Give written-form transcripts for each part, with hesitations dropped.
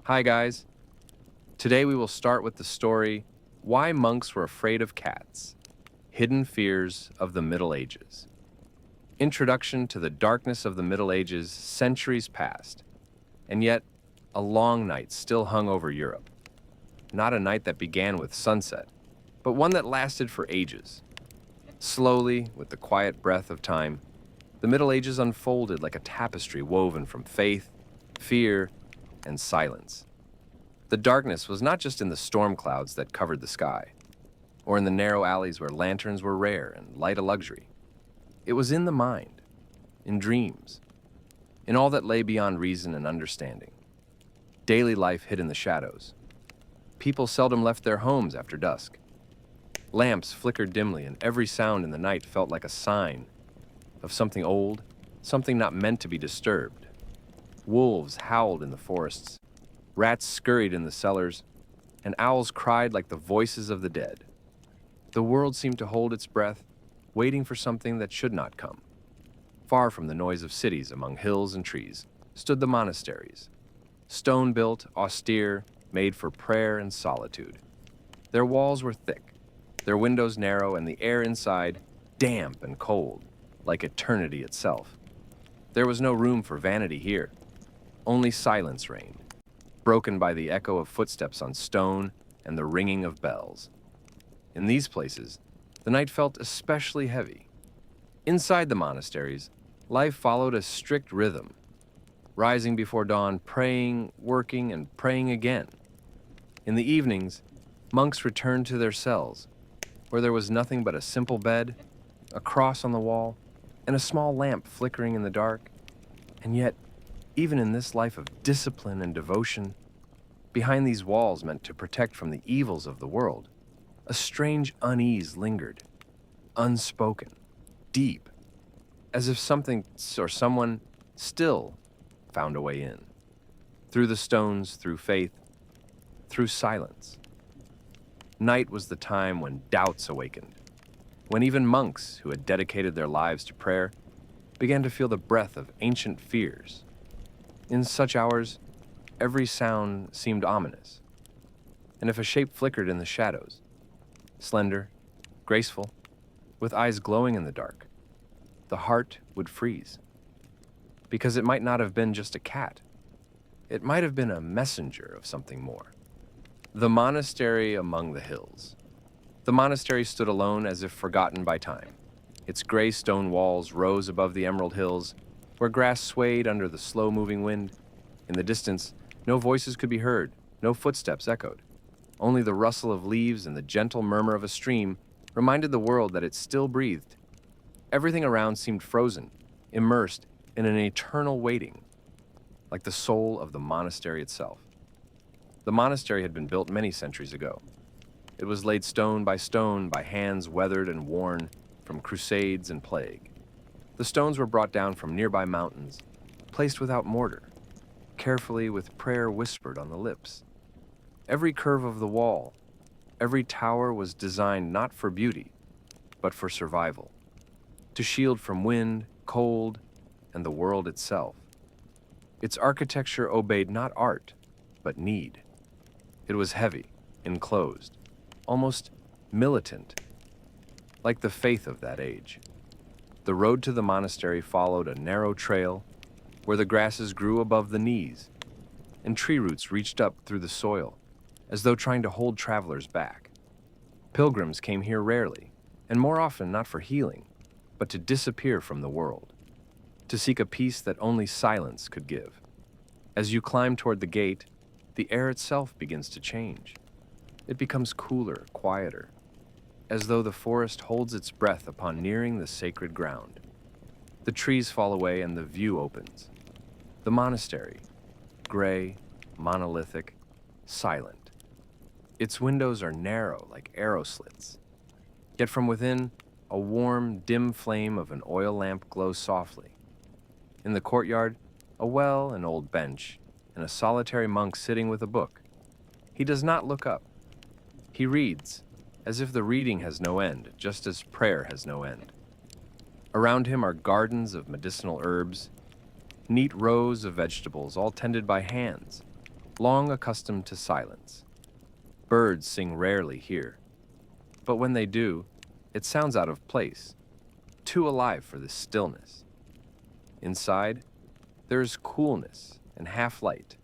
Hi, guys. Today we will start with the story Why Monks Were Afraid of Cats Hidden Fears of the Middle Ages. Introduction to the darkness of the Middle Ages, centuries past, and yet a long night still hung over Europe. Not a night that began with sunset, but one that lasted for ages. Slowly, with the quiet breath of time, the Middle Ages unfolded like a tapestry woven from faith, fear, and silence. The darkness was not just in the storm clouds that covered the sky, or in the narrow alleys where lanterns were rare and light a luxury. It was in the mind, in dreams, in all that lay beyond reason and understanding. Daily life hid in the shadows. People seldom left their homes after dusk. Lamps flickered dimly, and every sound in the night felt like a sign of something old, something not meant to be disturbed. Wolves howled in the forests, rats scurried in the cellars, and owls cried like the voices of the dead. The world seemed to hold its breath, waiting for something that should not come. Far from the noise of cities among hills and trees stood the monasteries, stone-built, austere, made for prayer and solitude. Their walls were thick, their windows narrow, and the air inside damp and cold, like eternity itself. There was no room for vanity here. Only silence reigned, broken by the echo of footsteps on stone and the ringing of bells. In these places, the night felt especially heavy. Inside the monasteries, life followed a strict rhythm, rising before dawn, praying, working, and praying again. In the evenings, monks returned to their cells, where there was nothing but a simple bed, a cross on the wall, and a small lamp flickering in the dark. And yet, even in this life of discipline and devotion, behind these walls meant to protect from the evils of the world, a strange unease lingered, unspoken, deep, as if something or someone still found a way in. Through the stones, through faith, through silence. Night was the time when doubts awakened, when even monks who had dedicated their lives to prayer began to feel the breath of ancient fears. In such hours, every sound seemed ominous, and if a shape flickered in the shadows, slender, graceful, with eyes glowing in the dark, the heart would freeze. Because it might not have been just a cat. It might have been a messenger of something more. The monastery among the hills. The monastery stood alone as if forgotten by time. Its gray stone walls rose above the emerald hills, where grass swayed under the slow-moving wind. In the distance, no voices could be heard, no footsteps echoed. Only the rustle of leaves and the gentle murmur of a stream reminded the world that it still breathed. Everything around seemed frozen, immersed in an eternal waiting, like the soul of the monastery itself. The monastery had been built many centuries ago. It was laid stone by hands weathered and worn from crusades and plague. The stones were brought down from nearby mountains, placed without mortar, carefully with prayer whispered on the lips. Every curve of the wall, every tower was designed not for beauty, but for survival, to shield from wind, cold, and the world itself. Its architecture obeyed not art, but need. It was heavy, enclosed, almost militant, like the faith of that age. The road to the monastery followed a narrow trail where the grasses grew above the knees, and tree roots reached up through the soil, as though trying to hold travelers back. Pilgrims came here rarely, and more often not for healing, but to disappear from the world, to seek a peace that only silence could give. As you climb toward the gate, the air itself begins to change. It becomes cooler, quieter, as though the forest holds its breath upon nearing the sacred ground. The trees fall away and the view opens. The monastery, gray, monolithic, silent. Its windows are narrow like arrow slits. Yet from within, a warm, dim flame of an oil lamp glows softly. In the courtyard, a well, an old bench, and a solitary monk sitting with a book. He does not look up. He reads, as if the reading has no end, just as prayer has no end. Around him are gardens of medicinal herbs, neat rows of vegetables, all tended by hands, long accustomed to silence. Birds sing rarely here, but when they do, it sounds out of place, too alive for this stillness. Inside, there is coolness and half-light.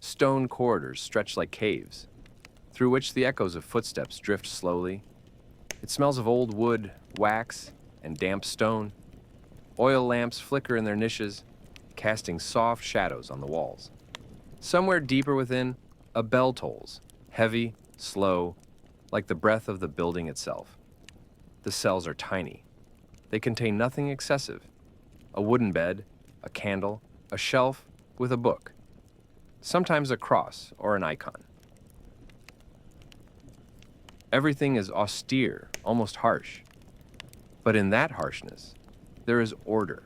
Stone corridors stretch like caves, through which the echoes of footsteps drift slowly. It smells of old wood, wax, and damp stone. Oil lamps flicker in their niches, casting soft shadows on the walls. Somewhere deeper within, a bell tolls, heavy, slow, like the breath of the building itself. The cells are tiny. They contain nothing excessive. A wooden bed, a candle, a shelf with a book. Sometimes a cross or an icon. Everything is austere, almost harsh. But in that harshness, there is order,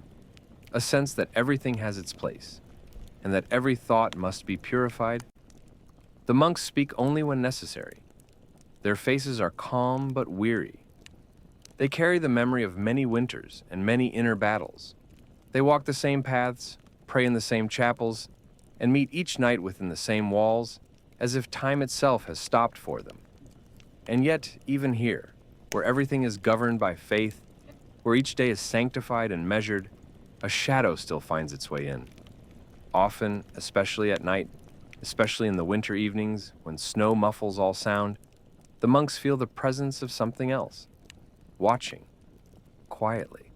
a sense that everything has its place, and that every thought must be purified. The monks speak only when necessary. Their faces are calm but weary. They carry the memory of many winters and many inner battles. They walk the same paths, pray in the same chapels, and meet each night within the same walls, as if time itself has stopped for them. And yet, even here, where everything is governed by faith, where each day is sanctified and measured, a shadow still finds its way in. Often, especially at night, especially in the winter evenings when snow muffles all sound, the monks feel the presence of something else, watching, quietly,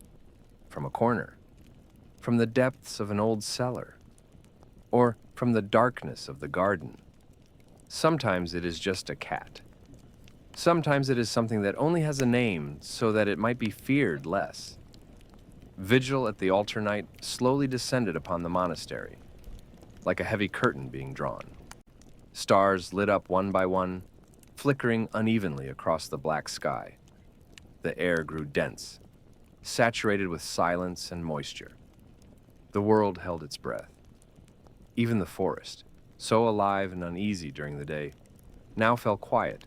from a corner, from the depths of an old cellar, or from the darkness of the garden. Sometimes it is just a cat. Sometimes it is something that only has a name so that it might be feared less. Vigil at the altar night slowly descended upon the monastery, like a heavy curtain being drawn. Stars lit up one by one, flickering unevenly across the black sky. The air grew dense, saturated with silence and moisture. The world held its breath. Even the forest, so alive and uneasy during the day, now fell quiet,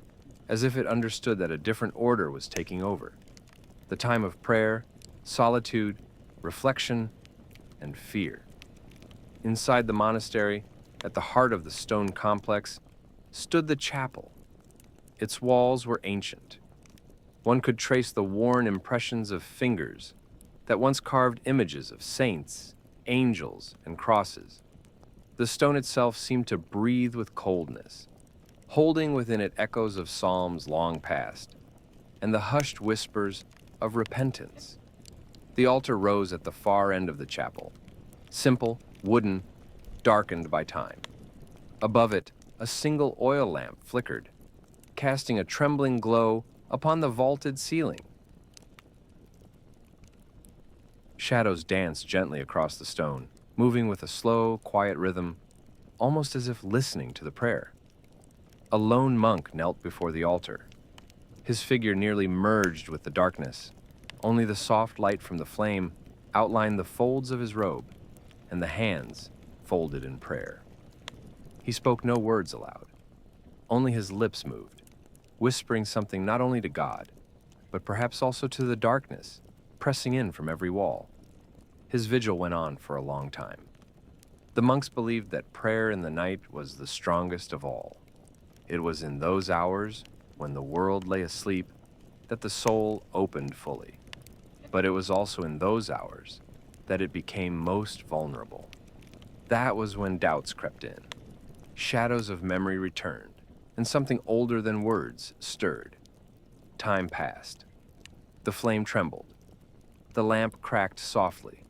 as if it understood that a different order was taking over. The time of prayer, solitude, reflection, and fear. Inside the monastery, at the heart of the stone complex, stood the chapel. Its walls were ancient. One could trace the worn impressions of fingers that once carved images of saints, angels, and crosses. The stone itself seemed to breathe with coldness, holding within it echoes of psalms long past, and the hushed whispers of repentance. The altar rose at the far end of the chapel, simple, wooden, darkened by time. Above it, a single oil lamp flickered, casting a trembling glow upon the vaulted ceiling. Shadows danced gently across the stone, moving with a slow, quiet rhythm, almost as if listening to the prayer. A lone monk knelt before the altar. His figure nearly merged with the darkness. Only the soft light from the flame outlined the folds of his robe and the hands folded in prayer. He spoke no words aloud. Only his lips moved, whispering something not only to God, but perhaps also to the darkness, pressing in from every wall. His vigil went on for a long time. The monks believed that prayer in the night was the strongest of all. It was in those hours, when the world lay asleep, that the soul opened fully. But it was also in those hours that it became most vulnerable. That was when doubts crept in. Shadows of memory returned, and something older than words stirred. Time passed. The flame trembled. The lamp cracked softly.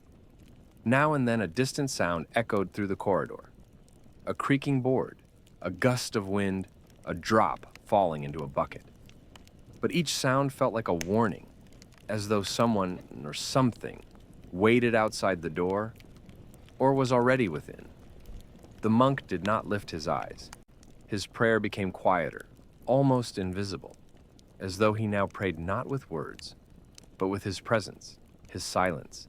Now and then a distant sound echoed through the corridor. A creaking board, a gust of wind, a drop falling into a bucket. But each sound felt like a warning, as though someone or something waited outside the door or was already within. The monk did not lift his eyes. His prayer became quieter, almost invisible, as though he now prayed not with words, but with his presence, his silence,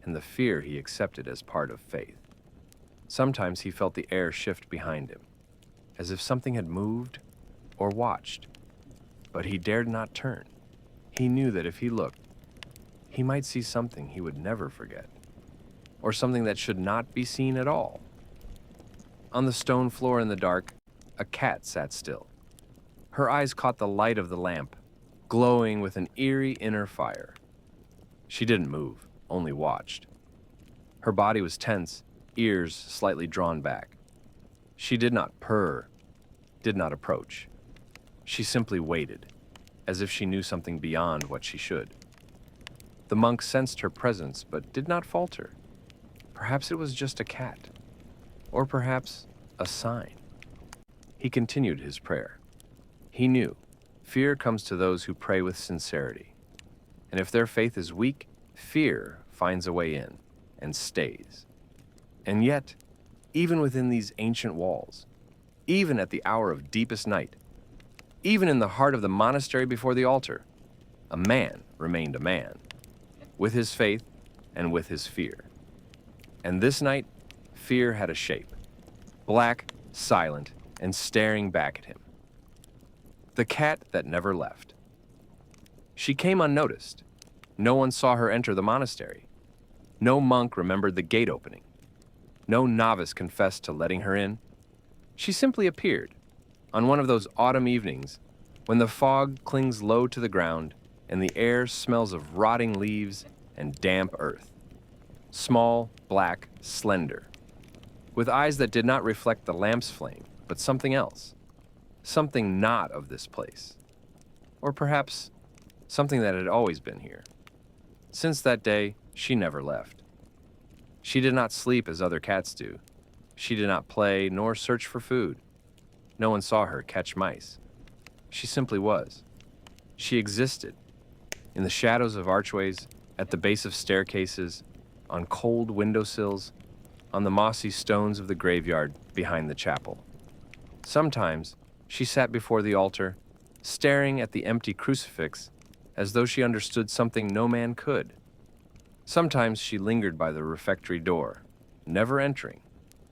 and the fear he accepted as part of faith. Sometimes he felt the air shift behind him, as if something had moved or watched. But he dared not turn. He knew that if he looked, he might see something he would never forget, or something that should not be seen at all. On the stone floor in the dark, a cat sat still. Her eyes caught the light of the lamp, glowing with an eerie inner fire. She didn't move, only watched. Her body was tense, ears slightly drawn back. She did not purr, did not approach. She simply waited, as if she knew something beyond what she should. The monk sensed her presence, but did not falter. Perhaps it was just a cat, or perhaps a sign. He continued his prayer. He knew fear comes to those who pray with sincerity, and if their faith is weak, fear finds a way in and stays. And yet, even within these ancient walls, even at the hour of deepest night, even in the heart of the monastery before the altar, a man remained a man, with his faith and with his fear. And this night, fear had a shape, black, silent, and staring back at him. The cat that never left. She came unnoticed. No one saw her enter the monastery. No monk remembered the gate opening. No novice confessed to letting her in. She simply appeared on one of those autumn evenings when the fog clings low to the ground and the air smells of rotting leaves and damp earth. Small, black, slender, with eyes that did not reflect the lamp's flame, but something else, something not of this place, or perhaps something that had always been here. Since that day, she never left. She did not sleep as other cats do. She did not play nor search for food. No one saw her catch mice. She simply was. She existed in the shadows of archways, at the base of staircases, on cold windowsills, on the mossy stones of the graveyard behind the chapel. Sometimes she sat before the altar, staring at the empty crucifix as though she understood something no man could. Sometimes she lingered by the refectory door, never entering,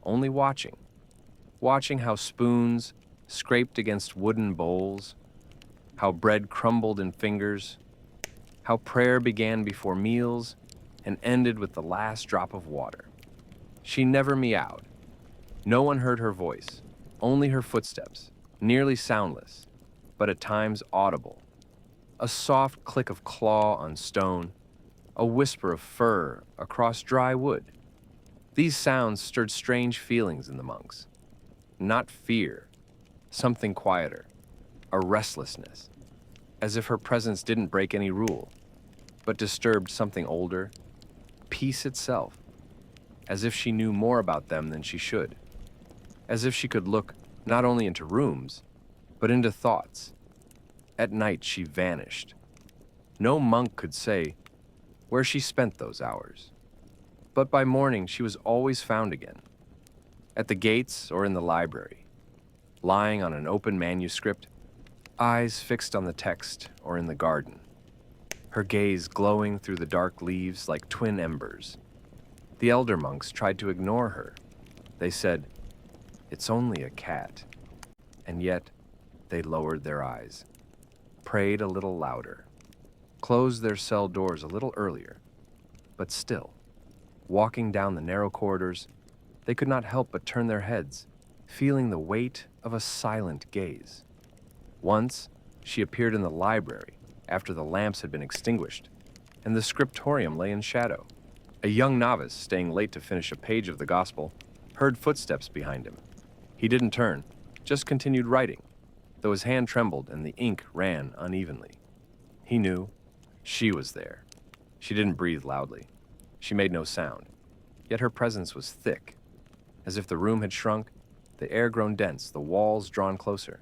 only watching how spoons scraped against wooden bowls, how bread crumbled in fingers, how prayer began before meals and ended with the last drop of water. She never meowed. No one heard her voice, only her footsteps, nearly soundless, but at times audible. A soft click of claw on stone, a whisper of fur across dry wood. These sounds stirred strange feelings in the monks. Not fear, something quieter, a restlessness, as if her presence didn't break any rule, but disturbed something older, peace itself, as if she knew more about them than she should, as if she could look not only into rooms, but into thoughts. At night she vanished. No monk could say where she spent those hours, but by morning she was always found again, at the gates or in the library, lying on an open manuscript, eyes fixed on the text or in the garden, her gaze glowing through the dark leaves like twin embers. The elder monks tried to ignore her. They said, "It's only a cat." And yet, they lowered their eyes, prayed a little louder, closed their cell doors a little earlier, but still, walking down the narrow corridors, they could not help but turn their heads, feeling the weight of a silent gaze. Once, she appeared in the library after the lamps had been extinguished, and the scriptorium lay in shadow. A young novice, staying late to finish a page of the gospel, heard footsteps behind him. He didn't turn, just continued writing, though his hand trembled and the ink ran unevenly. He knew she was there. She didn't breathe loudly. She made no sound, yet her presence was thick, as if the room had shrunk, the air grown dense, the walls drawn closer.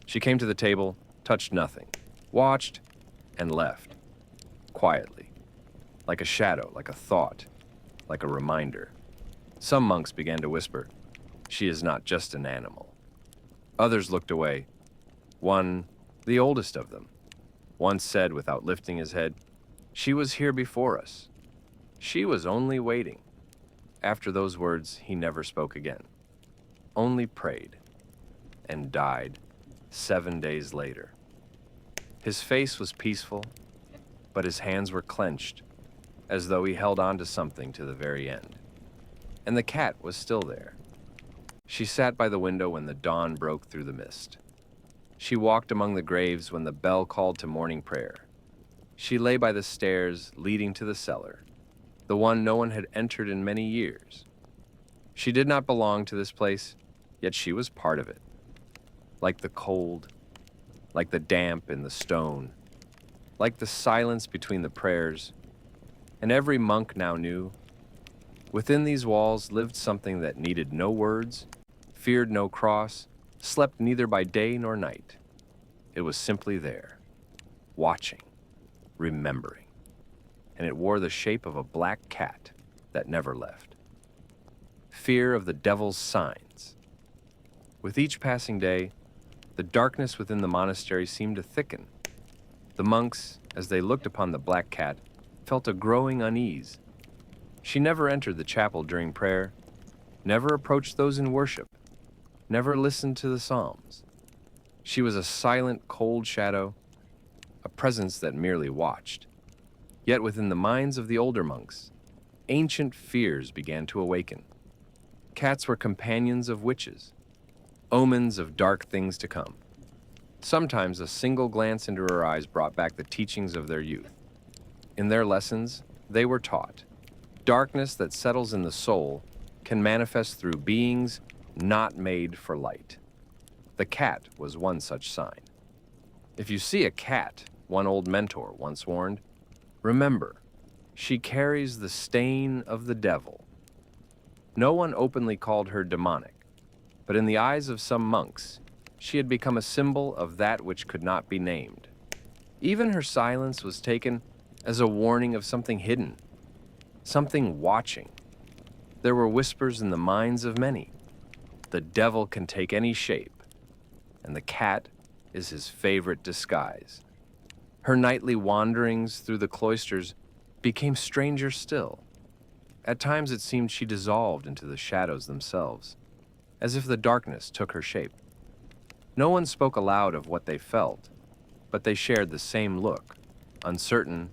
She came to the table, touched nothing, watched, and left, quietly, like a shadow, like a thought, like a reminder. Some monks began to whisper, "She is not just an animal." Others looked away. One, the oldest of them, once said without lifting his head, "She was here before us. She was only waiting." After those words, he never spoke again, only prayed, and died 7 days later. His face was peaceful, but his hands were clenched, as though he held on to something to the very end. and the cat was still there. She sat by the window when the dawn broke through the mist. She walked among the graves when the bell called to morning prayer. She lay by the stairs leading to the cellar, the one no one had entered in many years. She did not belong to this place, yet she was part of it. Like the cold, like the damp in the stone, like the silence between the prayers, and every monk now knew, within these walls lived something that needed no words, feared no cross, slept neither by day nor night. It was simply there, watching, remembering, and it wore the shape of a black cat that never left. Fear of the devil's signs. With each passing day, the darkness within the monastery seemed to thicken. The monks, as they looked upon the black cat, felt a growing unease. She never entered the chapel during prayer, never approached those in worship, never listened to the psalms. She was a silent, cold shadow, a presence that merely watched. Yet within the minds of the older monks, ancient fears began to awaken. Cats were companions of witches, omens of dark things to come. Sometimes a single glance into her eyes brought back the teachings of their youth. In their lessons, they were taught, darkness that settles in the soul can manifest through beings not made for light. The cat was one such sign. If you see a cat, one old mentor once warned, remember, she carries the stain of the devil. No one openly called her demonic, but in the eyes of some monks, she had become a symbol of that which could not be named. Even her silence was taken as a warning of something hidden, something watching. There were whispers in the minds of many. The devil can take any shape, and the cat is his favorite disguise. Her nightly wanderings through the cloisters became stranger still. At times it seemed she dissolved into the shadows themselves, as if the darkness took her shape. No one spoke aloud of what they felt, but they shared the same look, uncertain,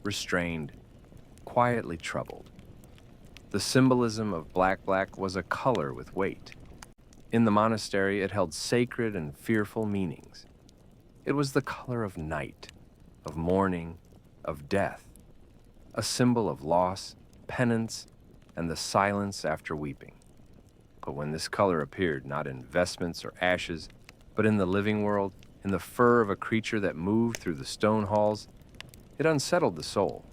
restrained, quietly troubled. The symbolism of black was a color with weight. In the monastery, it held sacred and fearful meanings. It was the color of night, of mourning, of death, a symbol of loss, penance, and the silence after weeping. But when this color appeared not in vestments or ashes, but in the living world, in the fur of a creature that moved through the stone halls, it unsettled the soul.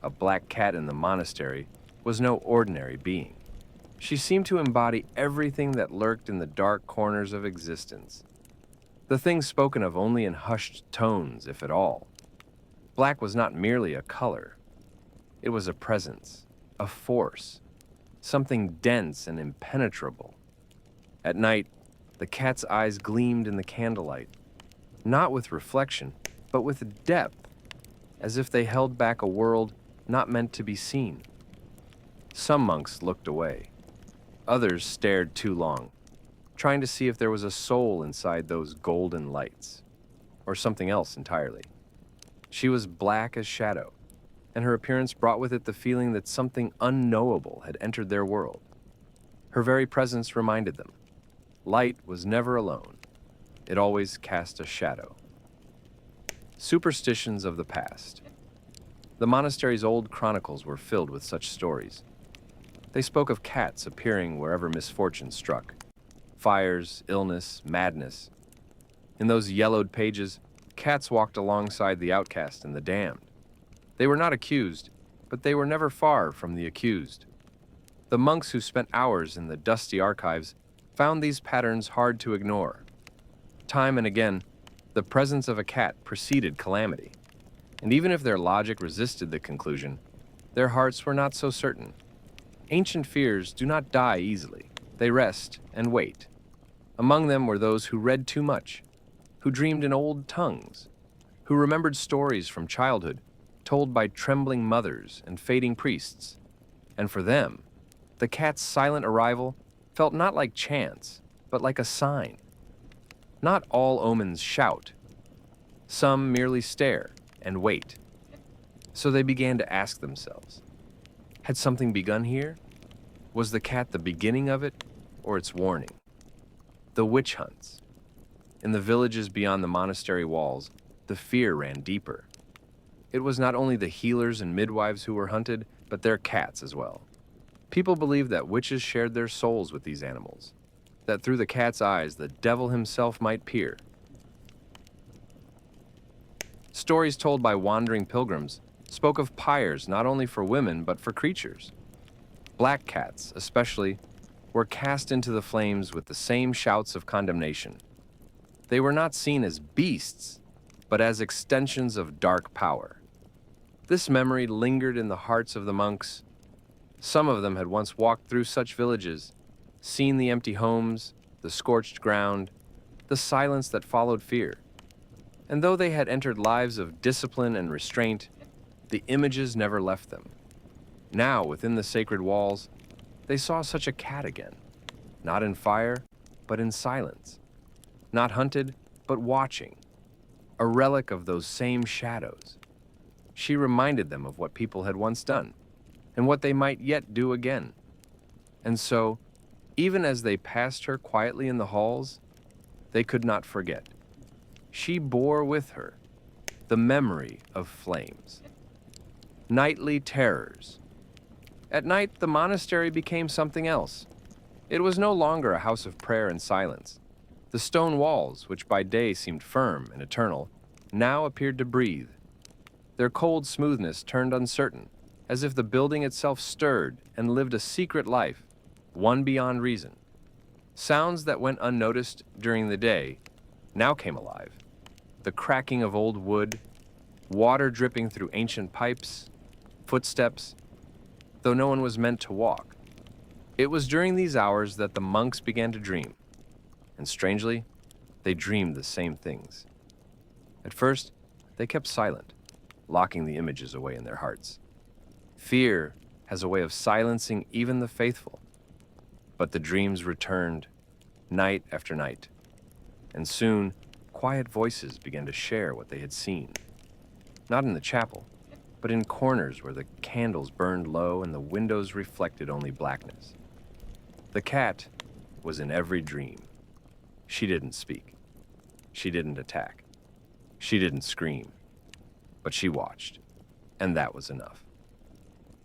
A black cat in the monastery was no ordinary being. She seemed to embody everything that lurked in the dark corners of existence, the things spoken of only in hushed tones, if at all. Black was not merely a color. It was a presence, a force, something dense and impenetrable. At night, the cat's eyes gleamed in the candlelight, not with reflection, but with depth, as if they held back a world not meant to be seen. Some monks looked away. Others stared too long, trying to see if there was a soul inside those golden lights, or something else entirely. She was black as shadow, and her appearance brought with it the feeling that something unknowable had entered their world. Her very presence reminded them. Light was never alone. It always cast a shadow. Superstitions of the past. The monastery's old chronicles were filled with such stories. They spoke of cats appearing wherever misfortune struck. Fires, illness, madness. In those yellowed pages, cats walked alongside the outcast and the damned. They were not accused, but they were never far from the accused. The monks who spent hours in the dusty archives found these patterns hard to ignore. Time and again, the presence of a cat preceded calamity. And even if their logic resisted the conclusion, their hearts were not so certain. Ancient fears do not die easily. They rest and wait. Among them were those who read too much, who dreamed in old tongues, who remembered stories from childhood told by trembling mothers and fading priests. And for them, the cat's silent arrival felt not like chance, but like a sign. Not all omens shout. Some merely stare and wait. So they began to ask themselves, had something begun here? Was the cat the beginning of it, or its warning? The witch hunts. In the villages beyond the monastery walls, the fear ran deeper. It was not only the healers and midwives who were hunted, but their cats as well. People believed that witches shared their souls with these animals, that through the cat's eyes the devil himself might peer. Stories told by wandering pilgrims spoke of pyres not only for women but for creatures. Black cats, especially, were cast into the flames with the same shouts of condemnation. They were not seen as beasts, but as extensions of dark power. This memory lingered in the hearts of the monks. Some of them had once walked through such villages, seen the empty homes, the scorched ground, the silence that followed fear. And though they had entered lives of discipline and restraint, the images never left them. Now, within the sacred walls, they saw such a cat again, not in fire, but in silence, not hunted, but watching, a relic of those same shadows. She reminded them of what people had once done, and what they might yet do again. And so, even as they passed her quietly in the halls, they could not forget. She bore with her the memory of flames. Nightly terrors. At night, the monastery became something else. It was no longer a house of prayer and silence. The stone walls, which by day seemed firm and eternal, now appeared to breathe. Their cold smoothness turned uncertain, as if the building itself stirred and lived a secret life, one beyond reason. Sounds that went unnoticed during the day now came alive. The cracking of old wood, water dripping through ancient pipes, footsteps, though no one was meant to walk. It was during these hours that the monks began to dream, and strangely, they dreamed the same things. At first, they kept silent, locking the images away in their hearts. Fear has a way of silencing even the faithful. But the dreams returned, night after night, and soon, quiet voices began to share what they had seen. Not in the chapel, but in corners where the candles burned low and the windows reflected only blackness. The cat was in every dream. She didn't speak. She didn't attack. She didn't scream. But she watched, and that was enough.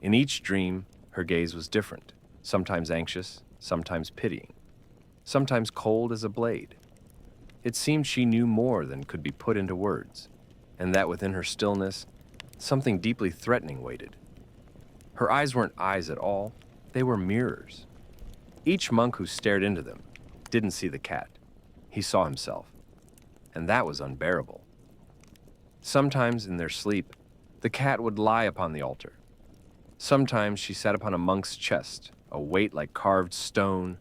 In each dream, her gaze was different, sometimes anxious, sometimes pitying, sometimes cold as a blade. It seemed she knew more than could be put into words, and that within her stillness, something deeply threatening waited. Her eyes weren't eyes at all, they were mirrors. Each monk who stared into them didn't see the cat, he saw himself, and that was unbearable. Sometimes in their sleep, the cat would lie upon the altar. Sometimes she sat upon a monk's chest, a weight like carved stone.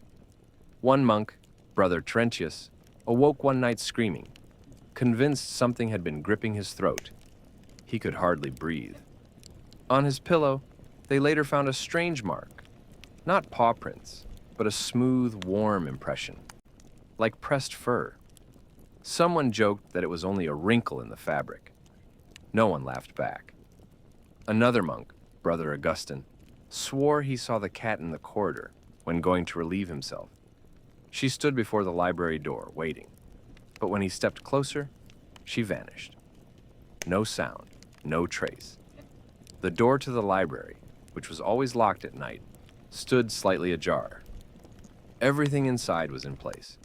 One monk, Brother Terentius, awoke one night screaming, convinced something had been gripping his throat. He could hardly breathe. On his pillow, they later found a strange mark, not paw prints, but a smooth, warm impression, like pressed fur. Someone joked that it was only a wrinkle in the fabric. No one laughed back. Another monk, Brother Augustine, swore he saw the cat in the corridor when going to relieve himself. She stood before the library door, waiting, but when he stepped closer, she vanished. No sound, no trace. The door to the library, which was always locked at night, stood slightly ajar. Everything inside was in place,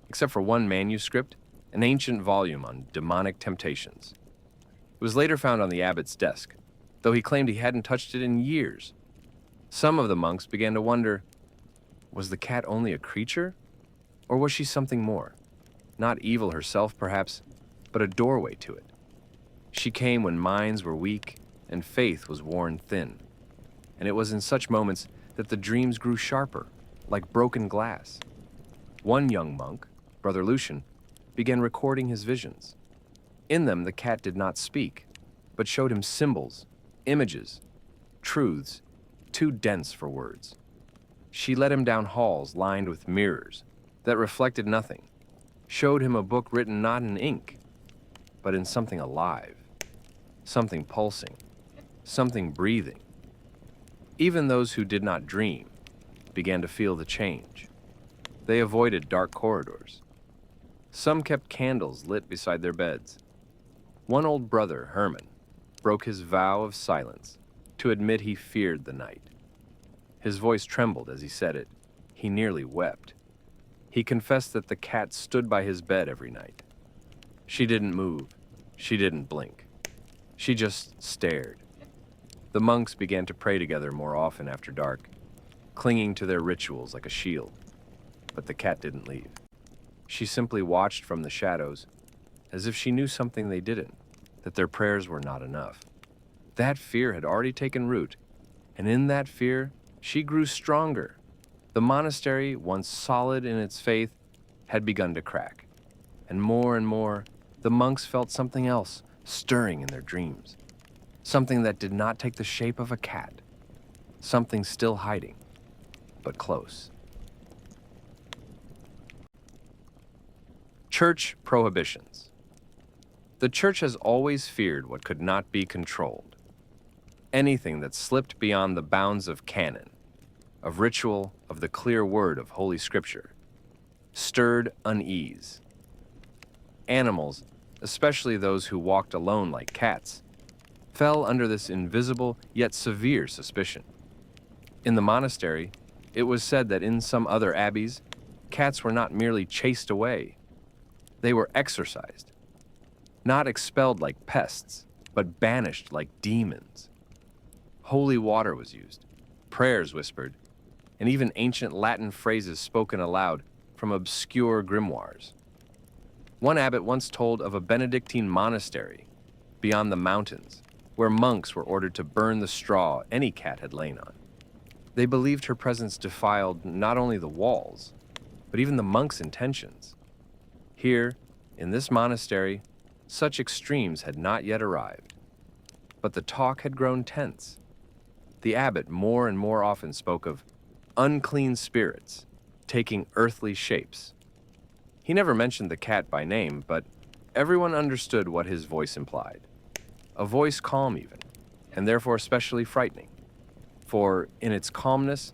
except for one manuscript, an ancient volume on demonic temptations. It was later found on the abbot's desk, though he claimed he hadn't touched it in years. Some of the monks began to wonder, was the cat only a creature, or was she something more? Not evil herself, perhaps, but a doorway to it. She came when minds were weak and faith was worn thin. And it was in such moments that the dreams grew sharper, like broken glass. One young monk, Brother Lucian, began recording his visions. In them, the cat did not speak, but showed him symbols, images, truths, too dense for words. She led him down halls lined with mirrors that reflected nothing, showed him a book written not in ink, but in something alive, something pulsing, something breathing. Even those who did not dream began to feel the change. They avoided dark corridors. Some kept candles lit beside their beds. One old brother, Herman, broke his vow of silence to admit he feared the night. His voice trembled as he said it. He nearly wept. He confessed that the cat stood by his bed every night. She didn't move. She didn't blink. She just stared. The monks began to pray together more often after dark, clinging to their rituals like a shield. But the cat didn't leave. She simply watched from the shadows, as if she knew something they didn't, that their prayers were not enough. That fear had already taken root, and in that fear, she grew stronger. The monastery, once solid in its faith, had begun to crack. And more, the monks felt something else stirring in their dreams. Something that did not take the shape of a cat. Something still hiding, but close. Church prohibitions. The church has always feared what could not be controlled. Anything that slipped beyond the bounds of canon, of ritual, of the clear word of Holy Scripture, stirred unease. Animals, especially those who walked alone like cats, fell under this invisible yet severe suspicion. In the monastery, it was said that in some other abbeys, cats were not merely chased away, they were exorcised, not expelled like pests, but banished like demons. Holy water was used, prayers whispered, and even ancient Latin phrases spoken aloud from obscure grimoires. One abbot once told of a Benedictine monastery beyond the mountains, where monks were ordered to burn the straw any cat had lain on. They believed her presence defiled not only the walls, but even the monks' intentions. Here, in this monastery, such extremes had not yet arrived. But the talk had grown tense. The abbot more and more often spoke of unclean spirits taking earthly shapes. He never mentioned the cat by name, but everyone understood what his voice implied. A voice calm even, and therefore especially frightening, for in its calmness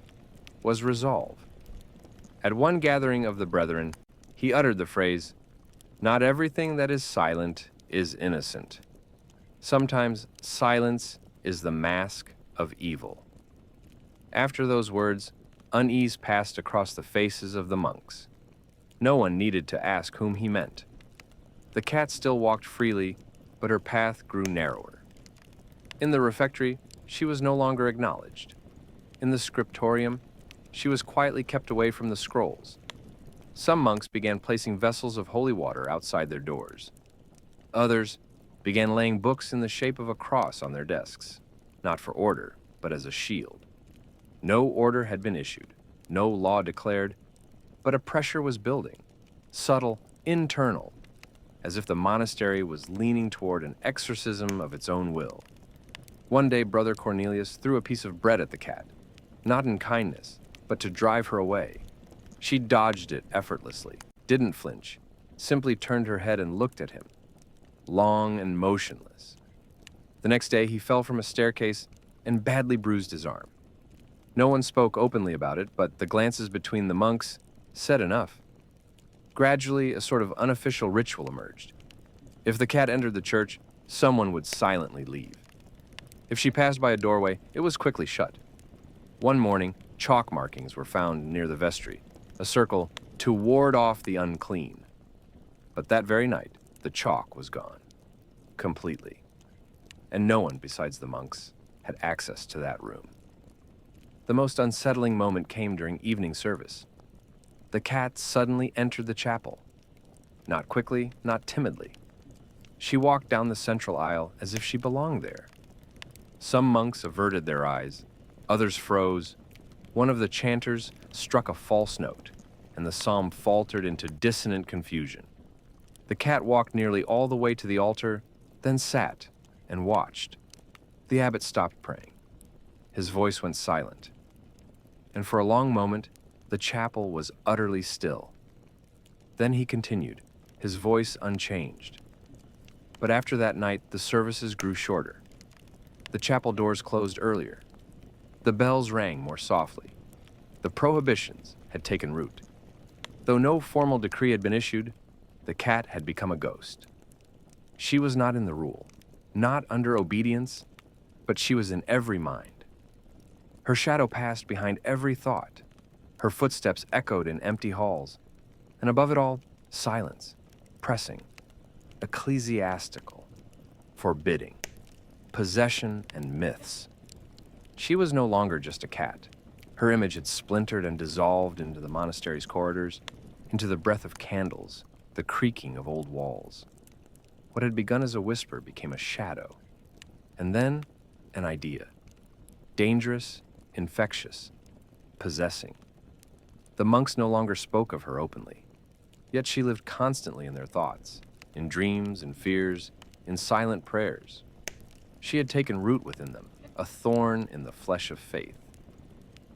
was resolve. At one gathering of the brethren, he uttered the phrase, "Not everything that is silent is innocent. Sometimes silence is the mask of evil." After those words, unease passed across the faces of the monks. No one needed to ask whom he meant. The cat still walked freely, but her path grew narrower. In the refectory, she was no longer acknowledged. In the scriptorium, she was quietly kept away from the scrolls. Some monks began placing vessels of holy water outside their doors. Others began laying books in the shape of a cross on their desks, not for order, but as a shield. No order had been issued, no law declared, but a pressure was building, subtle, internal, as if the monastery was leaning toward an exorcism of its own will. One day, Brother Cornelius threw a piece of bread at the cat, not in kindness, but to drive her away. She dodged it effortlessly, didn't flinch, simply turned her head and looked at him, long and motionless. The next day, he fell from a staircase and badly bruised his arm. No one spoke openly about it, but the glances between the monks said enough. Gradually, a sort of unofficial ritual emerged. If the cat entered the church, someone would silently leave. If she passed by a doorway, it was quickly shut. One morning, chalk markings were found near the vestry, a circle to ward off the unclean. But that very night, the chalk was gone, completely. And no one besides the monks had access to that room. The most unsettling moment came during evening service. The cat suddenly entered the chapel. Not quickly, not timidly. She walked down the central aisle as if she belonged there. Some monks averted their eyes, others froze. One of the chanters struck a false note, and the psalm faltered into dissonant confusion. The cat walked nearly all the way to the altar, then sat and watched. The abbot stopped praying. His voice went silent. And for a long moment, the chapel was utterly still. Then he continued, his voice unchanged. But after that night, the services grew shorter. The chapel doors closed earlier. The bells rang more softly. The prohibitions had taken root. Though no formal decree had been issued, the cat had become a ghost. She was not in the rule, not under obedience, but she was in every mind. Her shadow passed behind every thought. Her footsteps echoed in empty halls, and above it all, silence, pressing, ecclesiastical, forbidding, possession and myths. She was no longer just a cat. Her image had splintered and dissolved into the monastery's corridors, into the breath of candles, the creaking of old walls. What had begun as a whisper became a shadow, and then an idea. Dangerous, infectious, possessing. The monks no longer spoke of her openly, yet she lived constantly in their thoughts, in dreams and fears, in silent prayers. She had taken root within them, a thorn in the flesh of faith.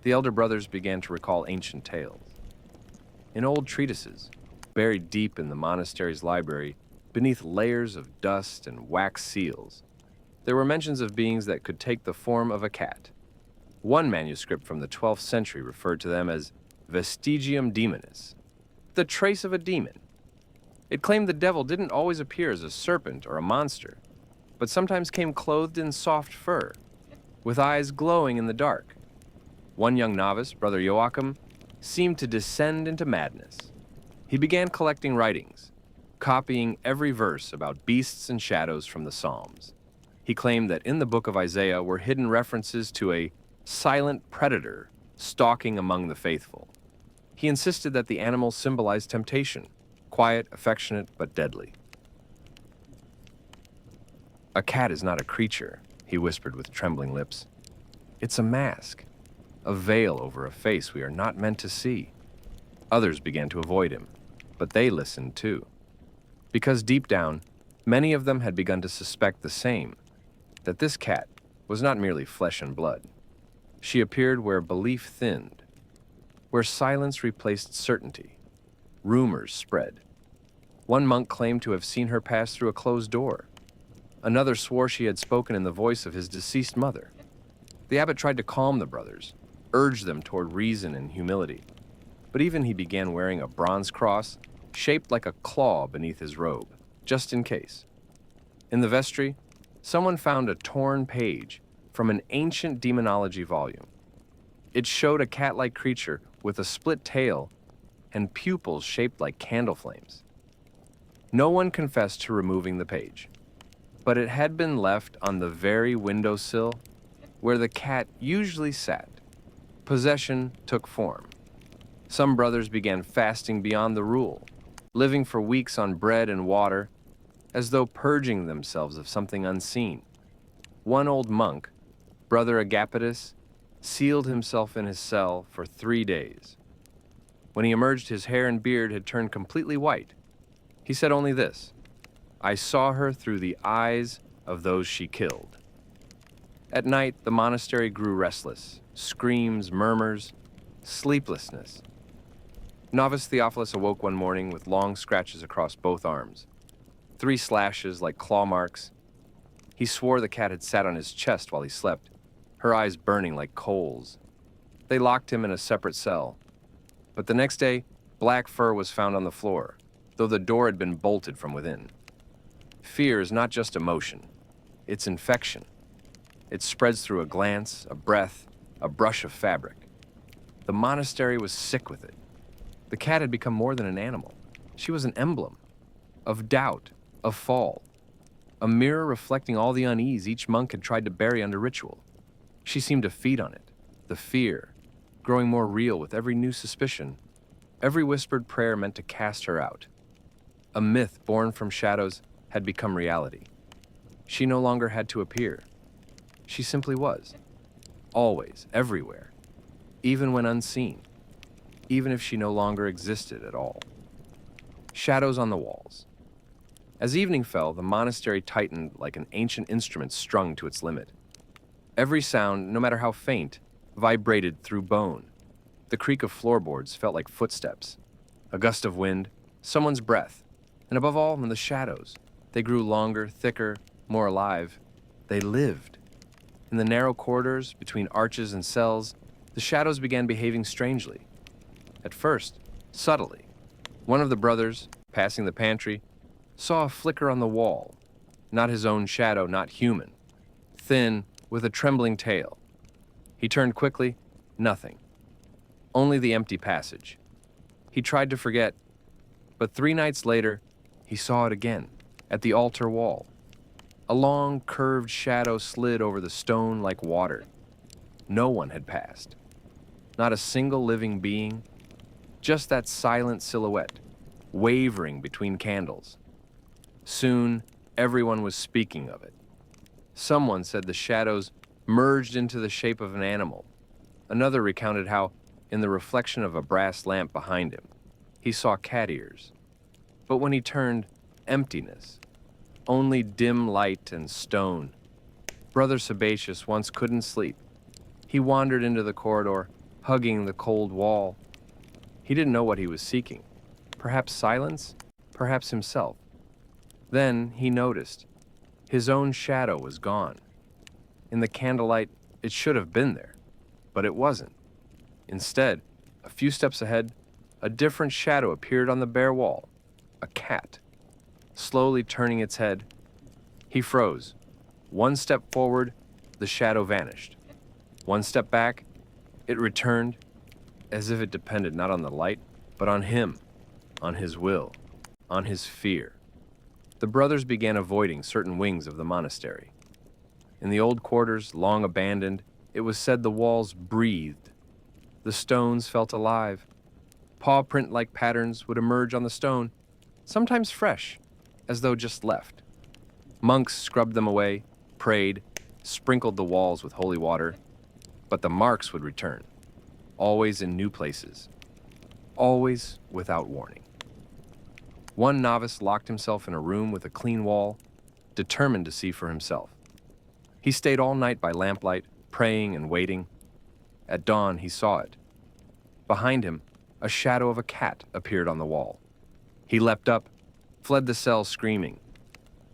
The elder brothers began to recall ancient tales. In old treatises, buried deep in the monastery's library, beneath layers of dust and wax seals, there were mentions of beings that could take the form of a cat. One manuscript from the 12th century referred to them as vestigium demonis, the trace of a demon. It claimed the devil didn't always appear as a serpent or a monster, but sometimes came clothed in soft fur, with eyes glowing in the dark. One young novice, Brother Joachim, seemed to descend into madness. He began collecting writings, copying every verse about beasts and shadows from the Psalms. He claimed that in the book of Isaiah were hidden references to a silent predator stalking among the faithful. He insisted that the animals symbolized temptation, quiet, affectionate, but deadly. "A cat is not a creature," he whispered with trembling lips. "It's a mask, a veil over a face we are not meant to see." Others began to avoid him, but they listened too. Because deep down, many of them had begun to suspect the same, that this cat was not merely flesh and blood. She appeared where belief thinned, where silence replaced certainty. Rumors spread. One monk claimed to have seen her pass through a closed door. Another swore she had spoken in the voice of his deceased mother. The abbot tried to calm the brothers, urge them toward reason and humility. But even he began wearing a bronze cross shaped like a claw beneath his robe, just in case. In the vestry, someone found a torn page from an ancient demonology volume. It showed a cat-like creature with a split tail and pupils shaped like candle flames. No one confessed to removing the page, but it had been left on the very windowsill where the cat usually sat. Possession took form. Some brothers began fasting beyond the rule, living for weeks on bread and water, as though purging themselves of something unseen. One old monk, Brother Agapetus, sealed himself in his cell for 3 days. When he emerged, his hair and beard had turned completely white. He said only this: "I saw her through the eyes of those she killed." At night, the monastery grew restless. Screams, murmurs, sleeplessness. Novice Theophilus awoke one morning with long scratches across both arms, 3 slashes like claw marks. He swore the cat had sat on his chest while he slept, her eyes burning like coals. They locked him in a separate cell. But the next day, black fur was found on the floor, though the door had been bolted from within. Fear is not just emotion, it's infection. It spreads through a glance, a breath, a brush of fabric. The monastery was sick with it. The cat had become more than an animal. She was an emblem of doubt, of fall, a mirror reflecting all the unease each monk had tried to bury under ritual. She seemed to feed on it, the fear, growing more real with every new suspicion. Every whispered prayer meant to cast her out. A myth born from shadows had become reality. She no longer had to appear. She simply was. Always, everywhere, even when unseen, even if she no longer existed at all. Shadows on the walls. As evening fell, the monastery tightened like an ancient instrument strung to its limit. Every sound, no matter how faint, vibrated through bone. The creak of floorboards felt like footsteps. A gust of wind, someone's breath, and above all, in the shadows. They grew longer, thicker, more alive. They lived. In the narrow corridors, between arches and cells, The shadows began behaving strangely. At first, subtly. One of the brothers, passing the pantry, saw a flicker on the wall. Not his own shadow, not human. Thin, with a trembling tail. He turned quickly, nothing. Only the empty passage. He tried to forget, but 3 nights later, he saw it again, at the altar wall. A long, curved shadow slid over the stone like water. No one had passed. Not a single living being. Just that silent silhouette, wavering between candles. Soon, everyone was speaking of it. Someone said the shadows merged into the shape of an animal. Another recounted how, in the reflection of a brass lamp behind him, he saw cat ears. But when he turned, emptiness. Only dim light and stone. Brother Sebaceous once couldn't sleep. He wandered into the corridor, hugging the cold wall. He didn't know what he was seeking. Perhaps silence, perhaps himself. Then he noticed. His own shadow was gone. In the candlelight, it should have been there, but it wasn't. Instead, a few steps ahead, a different shadow appeared on the bare wall. A cat. Slowly turning its head, he froze. 1 step forward, the shadow vanished. 1 step back, it returned, as if it depended not on the light, but on him, on his will, on his fear. The brothers began avoiding certain wings of the monastery. In the old quarters, long abandoned, it was said the walls breathed. The stones felt alive. Paw print-like patterns would emerge on the stone, sometimes fresh, as though just left. Monks scrubbed them away, prayed, sprinkled the walls with holy water, but the marks would return, always in new places, always without warning. One novice locked himself in a room with a clean wall, determined to see for himself. He stayed all night by lamplight, praying and waiting. At dawn, he saw it. Behind him, a shadow of a cat appeared on the wall. He leapt up, fled the cell screaming.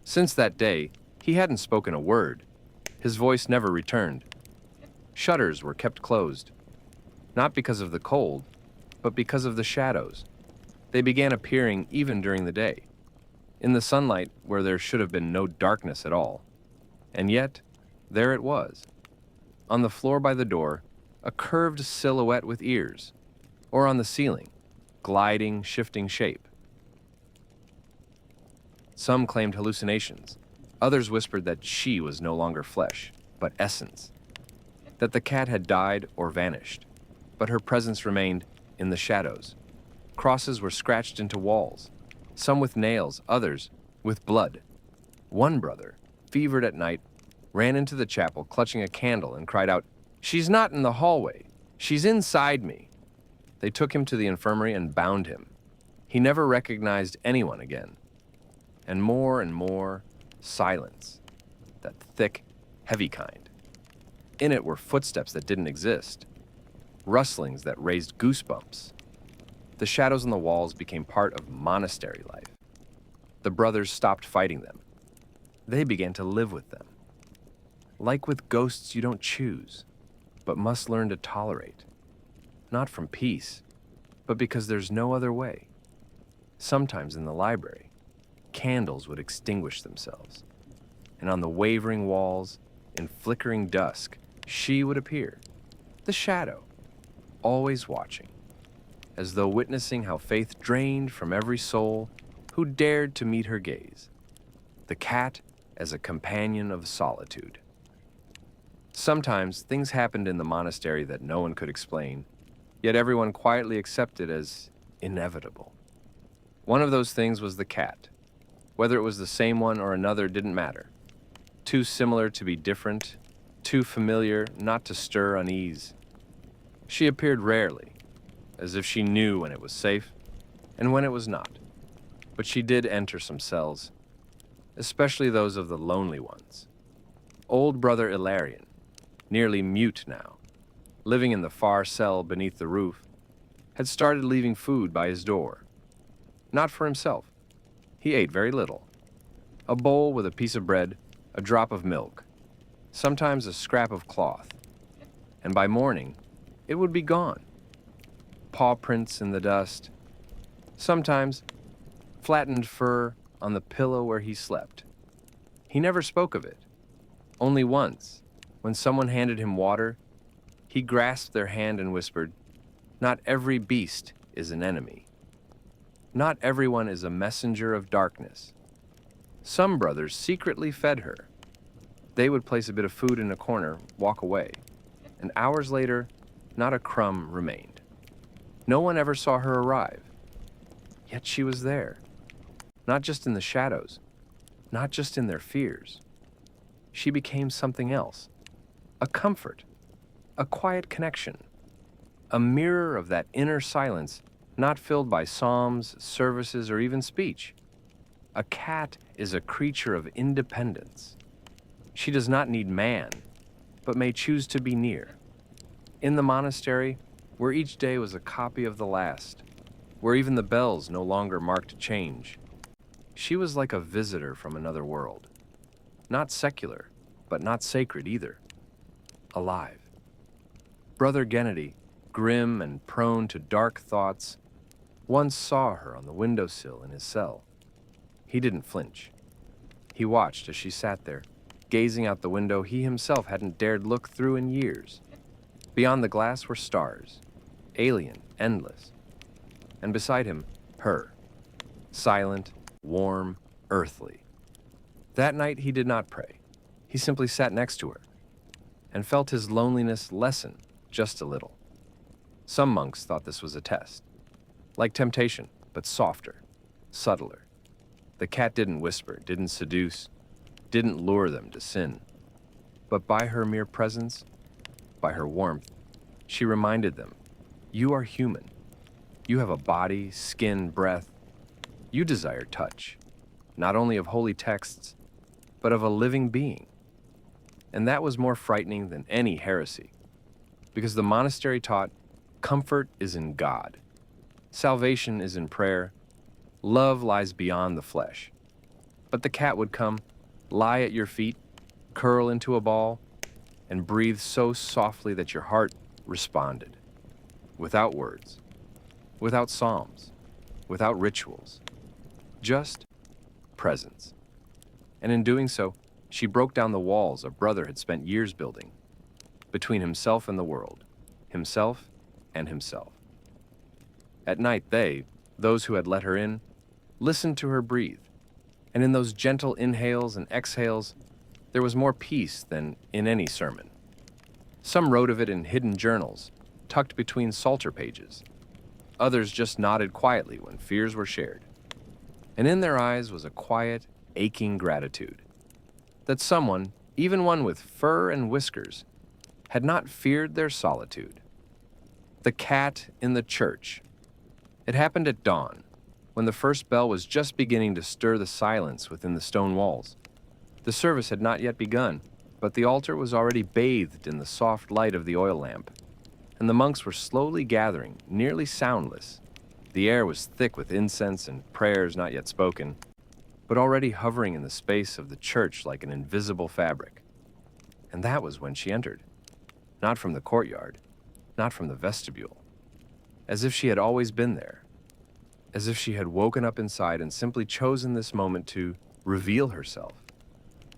Since that day, he hadn't spoken a word. His voice never returned. Shutters were kept closed, not because of the cold, but because of the shadows. They began appearing even during the day, in the sunlight where there should have been no darkness at all. And yet, there it was. On the floor by the door, a curved silhouette with ears, or on the ceiling, gliding, shifting shape. Some claimed hallucinations. Others whispered that she was no longer flesh, but essence. That the cat had died or vanished, but her presence remained in the shadows. Crosses were scratched into walls, some with nails, others with blood. One brother, fevered at night, ran into the chapel clutching a candle and cried out, "She's not in the hallway. She's inside me." They took him to the infirmary and bound him. He never recognized anyone again. And more, silence. That thick, heavy kind. In it were footsteps that didn't exist. Rustlings that raised goosebumps. The shadows on the walls became part of monastery life. The brothers stopped fighting them. They began to live with them. Like with ghosts you don't choose, but must learn to tolerate. Not from peace, but because there's no other way. Sometimes in the library, candles would extinguish themselves, and on the wavering walls, in flickering dusk, she would appear, the shadow, always watching, as though witnessing how faith drained from every soul who dared to meet her gaze. The cat as a companion of solitude. Sometimes things happened in the monastery that no one could explain, yet everyone quietly accepted as inevitable. One of those things was the cat. Whether it was the same one or another didn't matter. Too similar to be different, too familiar not to stir unease. She appeared rarely, as if she knew when it was safe and when it was not. But she did enter some cells, especially those of the lonely ones. Old Brother Ilarion, nearly mute now, living in the far cell beneath the roof, had started leaving food by his door. Not for himself. He ate very little. A bowl with a piece of bread, a drop of milk, sometimes a scrap of cloth. And by morning, it would be gone. Paw prints in the dust, sometimes flattened fur on the pillow where he slept. He never spoke of it. Only once, when someone handed him water, he grasped their hand and whispered, "Not every beast is an enemy. Not everyone is a messenger of darkness." Some brothers secretly fed her. They would place a bit of food in a corner, walk away, and hours later, not a crumb remained. No one ever saw her arrive. Yet she was there, not just in the shadows, not just in their fears. She became something else, a comfort, a quiet connection, a mirror of that inner silence not filled by psalms, services, or even speech. A cat is a creature of independence. She does not need man, but may choose to be near. In the monastery, where each day was a copy of the last, where even the bells no longer marked change, she was like a visitor from another world. Not secular, but not sacred either. Alive. Brother Gennady, grim and prone to dark thoughts, once saw her on the windowsill in his cell. He didn't flinch. He watched as she sat there, gazing out the window he himself hadn't dared look through in years. Beyond the glass were stars, alien, endless. And beside him, her, silent, warm, earthly. That night he did not pray. He simply sat next to her and felt his loneliness lessen just a little. Some monks thought this was a test, like temptation, but softer, subtler. The cat didn't whisper, didn't seduce, didn't lure them to sin. But by her mere presence, by her warmth, she reminded them, you are human. You have a body, skin, breath. You desire touch, not only of holy texts, but of a living being. And that was more frightening than any heresy, because the monastery taught comfort is in God, salvation is in prayer, love lies beyond the flesh. But the cat would come, lie at your feet, curl into a ball, and breathe so softly that your heart responded, without words, without psalms, without rituals, just presence. And in doing so, she broke down the walls a brother had spent years building, between himself and the world, himself and himself. At night they, those who had let her in, listened to her breathe, and in those gentle inhales and exhales, there was more peace than in any sermon. Some wrote of it in hidden journals, tucked between psalter pages. Others just nodded quietly when fears were shared. And in their eyes was a quiet, aching gratitude that someone, even one with fur and whiskers, had not feared their solitude. The cat in the church. It happened at dawn, when the first bell was just beginning to stir the silence within the stone walls. The service had not yet begun, but the altar was already bathed in the soft light of the oil lamp, and the monks were slowly gathering, nearly soundless. The air was thick with incense and prayers not yet spoken, but already hovering in the space of the church like an invisible fabric. And that was when she entered, not from the courtyard, not from the vestibule, as if she had always been there, as if she had woken up inside and simply chosen this moment to reveal herself.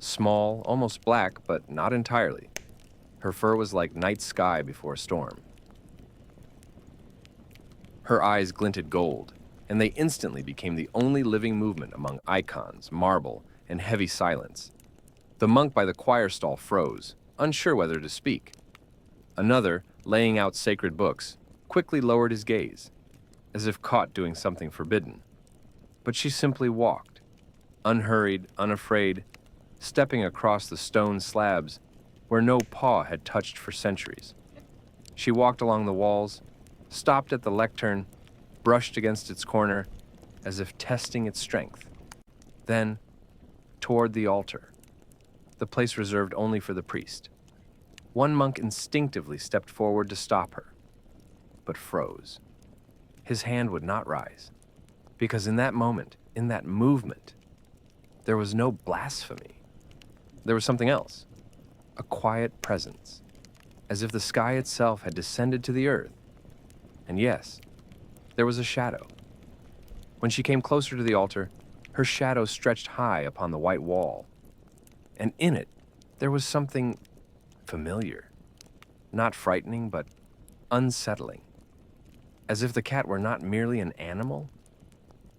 Small, almost black, but not entirely. Her fur was like night sky before a storm. Her eyes glinted gold, and they instantly became the only living movement among icons, marble, and heavy silence. The monk by the choir stall froze, unsure whether to speak. Another, laying out sacred books, quickly lowered his gaze, as if caught doing something forbidden. But she simply walked, unhurried, unafraid, stepping across the stone slabs where no paw had touched for centuries. She walked along the walls, stopped at the lectern, brushed against its corner, as if testing its strength. Then, toward the altar, the place reserved only for the priest. One monk instinctively stepped forward to stop her, but froze. His hand would not rise, because in that moment, in that movement, there was no blasphemy. There was something else, a quiet presence, as if the sky itself had descended to the earth. And yes, there was a shadow. When she came closer to the altar, her shadow stretched high upon the white wall, and in it there was something familiar, not frightening, but unsettling, as if the cat were not merely an animal,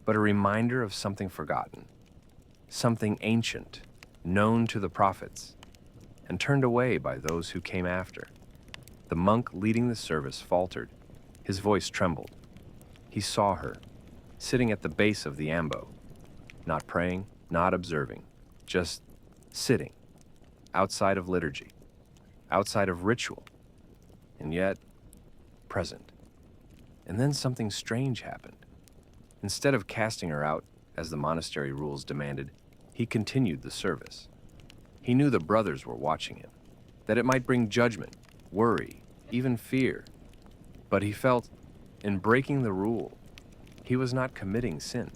but a reminder of something forgotten, something ancient, known to the prophets, and turned away by those who came after. The monk leading the service faltered. His voice trembled. He saw her, sitting at the base of the ambo, not praying, not observing, just sitting, outside of liturgy, outside of ritual, and yet present. And then something strange happened. Instead of casting her out, as the monastery rules demanded, he continued the service. He knew the brothers were watching him, that it might bring judgment, worry, even fear. But he felt, in breaking the rule, he was not committing sin.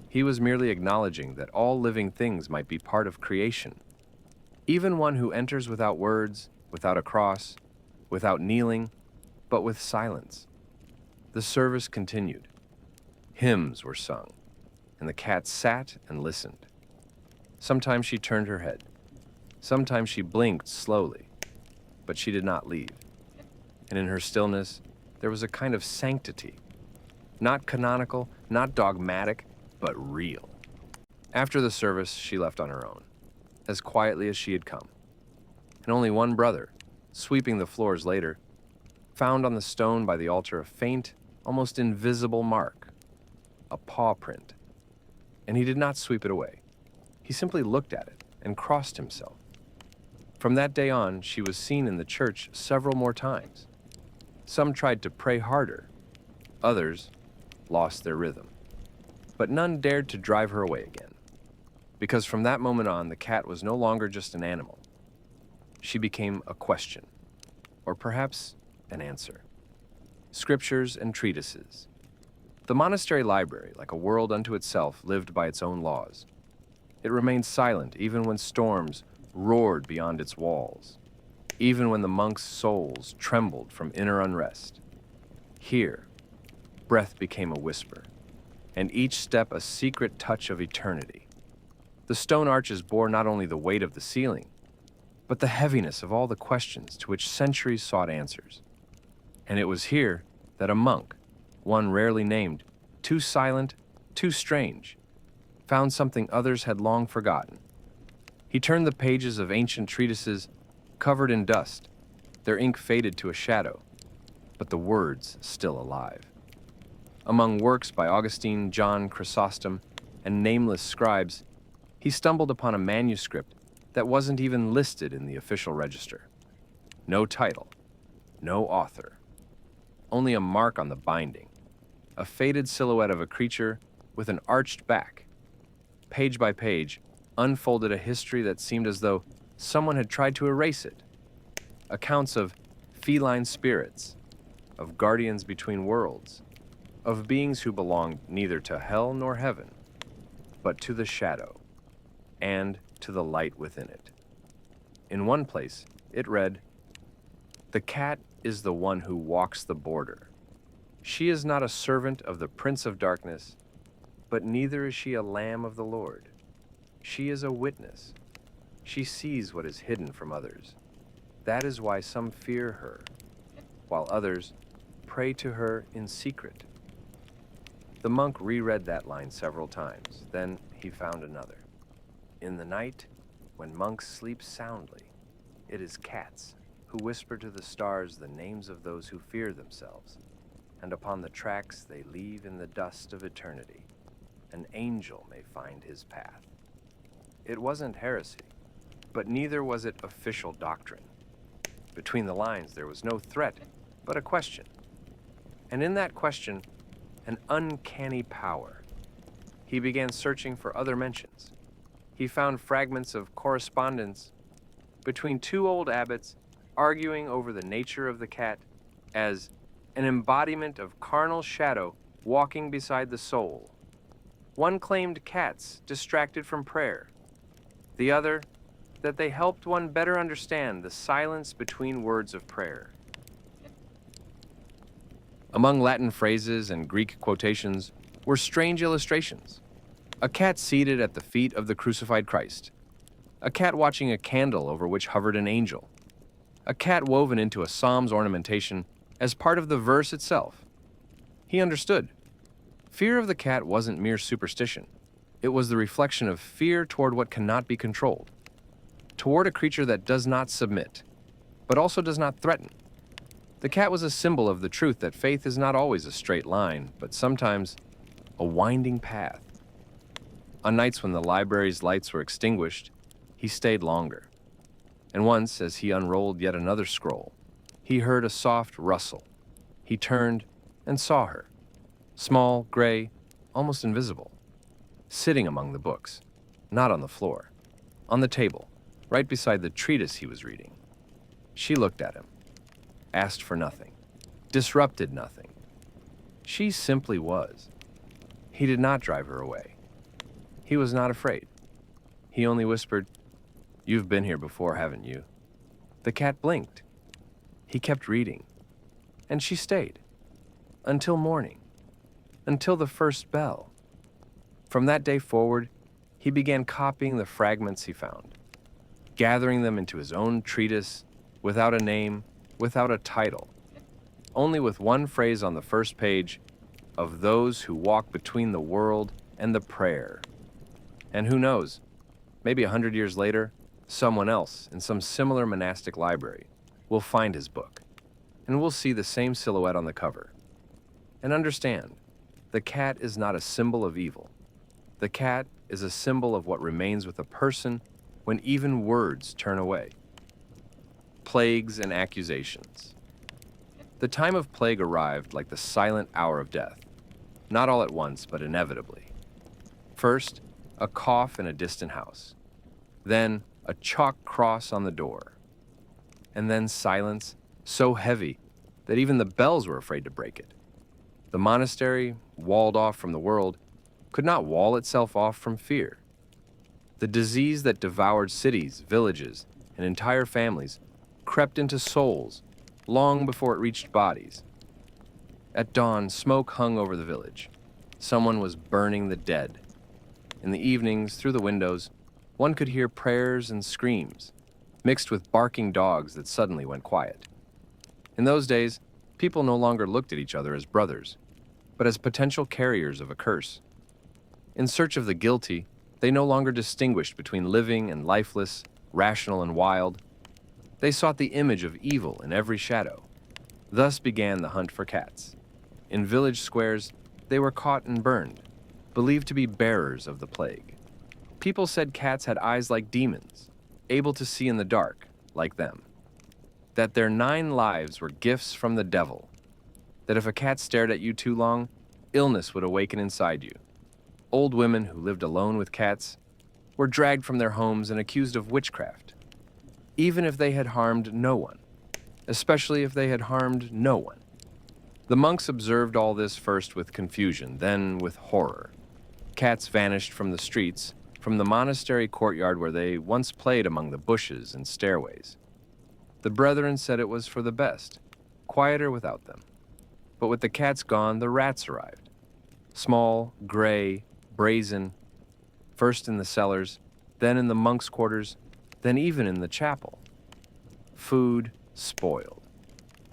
He was merely acknowledging that all living things might be part of creation. Even one who enters without words, without a cross, without kneeling, but with silence. The service continued. Hymns were sung, and the cat sat and listened. Sometimes she turned her head. Sometimes she blinked slowly, but she did not leave. And in her stillness, there was a kind of sanctity, not canonical, not dogmatic, but real. After the service, she left on her own, as quietly as she had come. And only one brother, sweeping the floors later, found on the stone by the altar a faint, almost invisible mark, a paw print. And he did not sweep it away. He simply looked at it and crossed himself. From that day on, she was seen in the church several more times. Some tried to pray harder. Others lost their rhythm. But none dared to drive her away again, because from that moment on, the cat was no longer just an animal. She became a question, or perhaps an answer. Scriptures and treatises. The monastery library, like a world unto itself, lived by its own laws. It remained silent even when storms roared beyond its walls, even when the monks' souls trembled from inner unrest. Here, breath became a whisper, and each step a secret touch of eternity. The stone arches bore not only the weight of the ceiling, but the heaviness of all the questions to which centuries sought answers. And it was here that a monk, one rarely named, too silent, too strange, found something others had long forgotten. He turned the pages of ancient treatises covered in dust, their ink faded to a shadow, but the words still alive. Among works by Augustine, John Chrysostom, and nameless scribes, he stumbled upon a manuscript that wasn't even listed in the official register. No title, no author, only a mark on the binding, a faded silhouette of a creature with an arched back. Page by page, unfolded a history that seemed as though someone had tried to erase it. Accounts of feline spirits, of guardians between worlds, of beings who belonged neither to hell nor heaven, but to the shadow, and to the light within it. In one place, it read, "The cat is the one who walks the border. She is not a servant of the Prince of Darkness, but neither is she a lamb of the Lord. She is a witness. She sees what is hidden from others. That is why some fear her, while others pray to her in secret." The monk reread that line several times. Then he found another. "In the night, when monks sleep soundly, it is cats who whisper to the stars the names of those who fear themselves, and upon the tracks they leave in the dust of eternity, an angel may find his path." It wasn't heresy, but neither was it official doctrine. Between the lines, there was no threat, but a question. And in that question, an uncanny power. He began searching for other mentions. He found fragments of correspondence between two old abbots arguing over the nature of the cat as an embodiment of carnal shadow walking beside the soul. One claimed cats distracted from prayer. The other, that they helped one better understand the silence between words of prayer. Among Latin phrases and Greek quotations were strange illustrations. A cat seated at the feet of the crucified Christ. A cat watching a candle over which hovered an angel. A cat woven into a psalm's ornamentation as part of the verse itself. He understood. Fear of the cat wasn't mere superstition. It was the reflection of fear toward what cannot be controlled, toward a creature that does not submit, but also does not threaten. The cat was a symbol of the truth that faith is not always a straight line, but sometimes a winding path. On nights when the library's lights were extinguished, he stayed longer. And once, as he unrolled yet another scroll, he heard a soft rustle. He turned and saw her, small, gray, almost invisible, sitting among the books, not on the floor, on the table, right beside the treatise he was reading. She looked at him, asked for nothing, disrupted nothing. She simply was. He did not drive her away. He was not afraid. He only whispered, "You've been here before, haven't you?" The cat blinked. He kept reading, and she stayed, until morning, until the first bell. From that day forward, he began copying the fragments he found, gathering them into his own treatise, without a name, without a title, only with one phrase on the first page: of those who walk between the world and the prayer. And who knows, maybe 100 years later, someone else in some similar monastic library will find his book, and we'll see the same silhouette on the cover. And understand, the cat is not a symbol of evil. The cat is a symbol of what remains with a person when even words turn away. Plagues and accusations. The time of plague arrived like the silent hour of death, not all at once, but inevitably. First, a cough in a distant house. Then, a chalk cross on the door. And then silence so heavy that even the bells were afraid to break it. The monastery, walled off from the world, could not wall itself off from fear. The disease that devoured cities, villages, and entire families crept into souls long before it reached bodies. At dawn, smoke hung over the village. Someone was burning the dead. In the evenings, through the windows, one could hear prayers and screams, mixed with barking dogs that suddenly went quiet. In those days, people no longer looked at each other as brothers, but as potential carriers of a curse. In search of the guilty, they no longer distinguished between living and lifeless, rational and wild. They sought the image of evil in every shadow. Thus began the hunt for cats. In village squares, they were caught and burned, believed to be bearers of the plague. People said cats had eyes like demons, able to see in the dark, like them. That their 9 lives were gifts from the devil. That if a cat stared at you too long, illness would awaken inside you. Old women who lived alone with cats were dragged from their homes and accused of witchcraft, even if they had harmed no one, especially if they had harmed no one. The monks observed all this first with confusion, then with horror. Cats vanished from the streets, from the monastery courtyard where they once played among the bushes and stairways. The brethren said it was for the best, quieter without them. But with the cats gone, the rats arrived. Small, gray, brazen, first in the cellars, then in the monks' quarters, then even in the chapel. Food spoiled.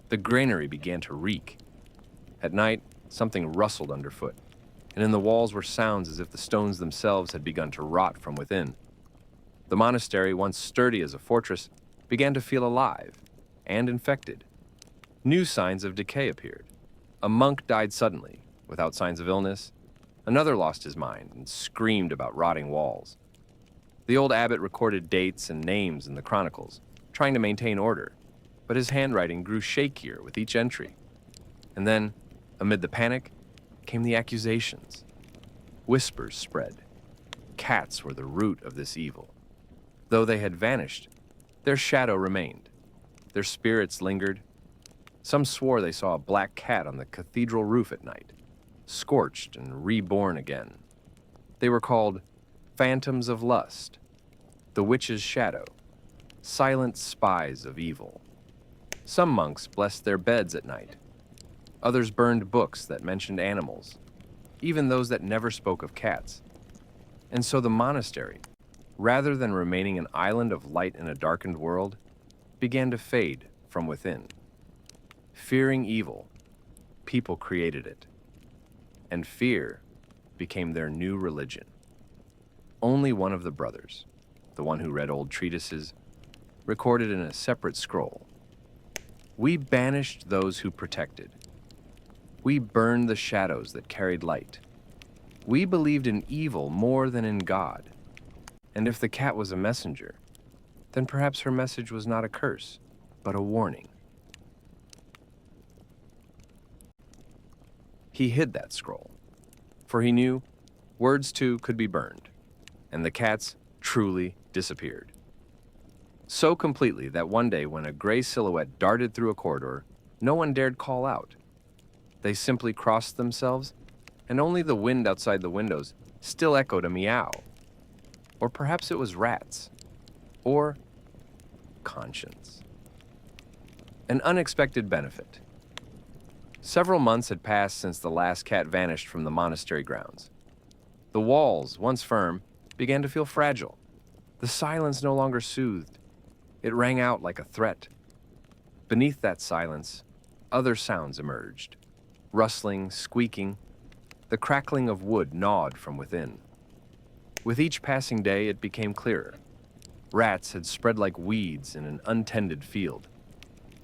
The granary began to reek. At night, something rustled underfoot, and in the walls were sounds as if the stones themselves had begun to rot from within. The monastery, once sturdy as a fortress, began to feel alive and infected. New signs of decay appeared. A monk died suddenly, without signs of illness. Another lost his mind and screamed about rotting walls. The old abbot recorded dates and names in the chronicles, trying to maintain order, but his handwriting grew shakier with each entry. And then, amid the panic, came the accusations. Whispers spread. Cats were the root of this evil. Though they had vanished, their shadow remained. Their spirits lingered. Some swore they saw a black cat on the cathedral roof at night, scorched and reborn again. They were called phantoms of lust, the witch's shadow, silent spies of evil. Some monks blessed their beds at night. Others burned books that mentioned animals, even those that never spoke of cats. And so the monastery, rather than remaining an island of light in a darkened world, began to fade from within. Fearing evil, people created it, and fear became their new religion. Only one of the brothers, the one who read old treatises, recorded in a separate scroll. We banished those who protected. We burned the shadows that carried light. We believed in evil more than in God. And if the cat was a messenger, then perhaps her message was not a curse, but a warning. He hid that scroll, for he knew words too could be burned, and the cats truly disappeared. So completely that one day when a gray silhouette darted through a corridor, no one dared call out. They simply crossed themselves, and only the wind outside the windows still echoed a meow. Or perhaps it was rats, or conscience. An unexpected benefit. Several months had passed since the last cat vanished from the monastery grounds. The walls, once firm, began to feel fragile. The silence no longer soothed. It rang out like a threat. Beneath that silence, other sounds emerged. Rustling, squeaking, the crackling of wood gnawed from within. With each passing day, it became clearer. Rats had spread like weeds in an untended field.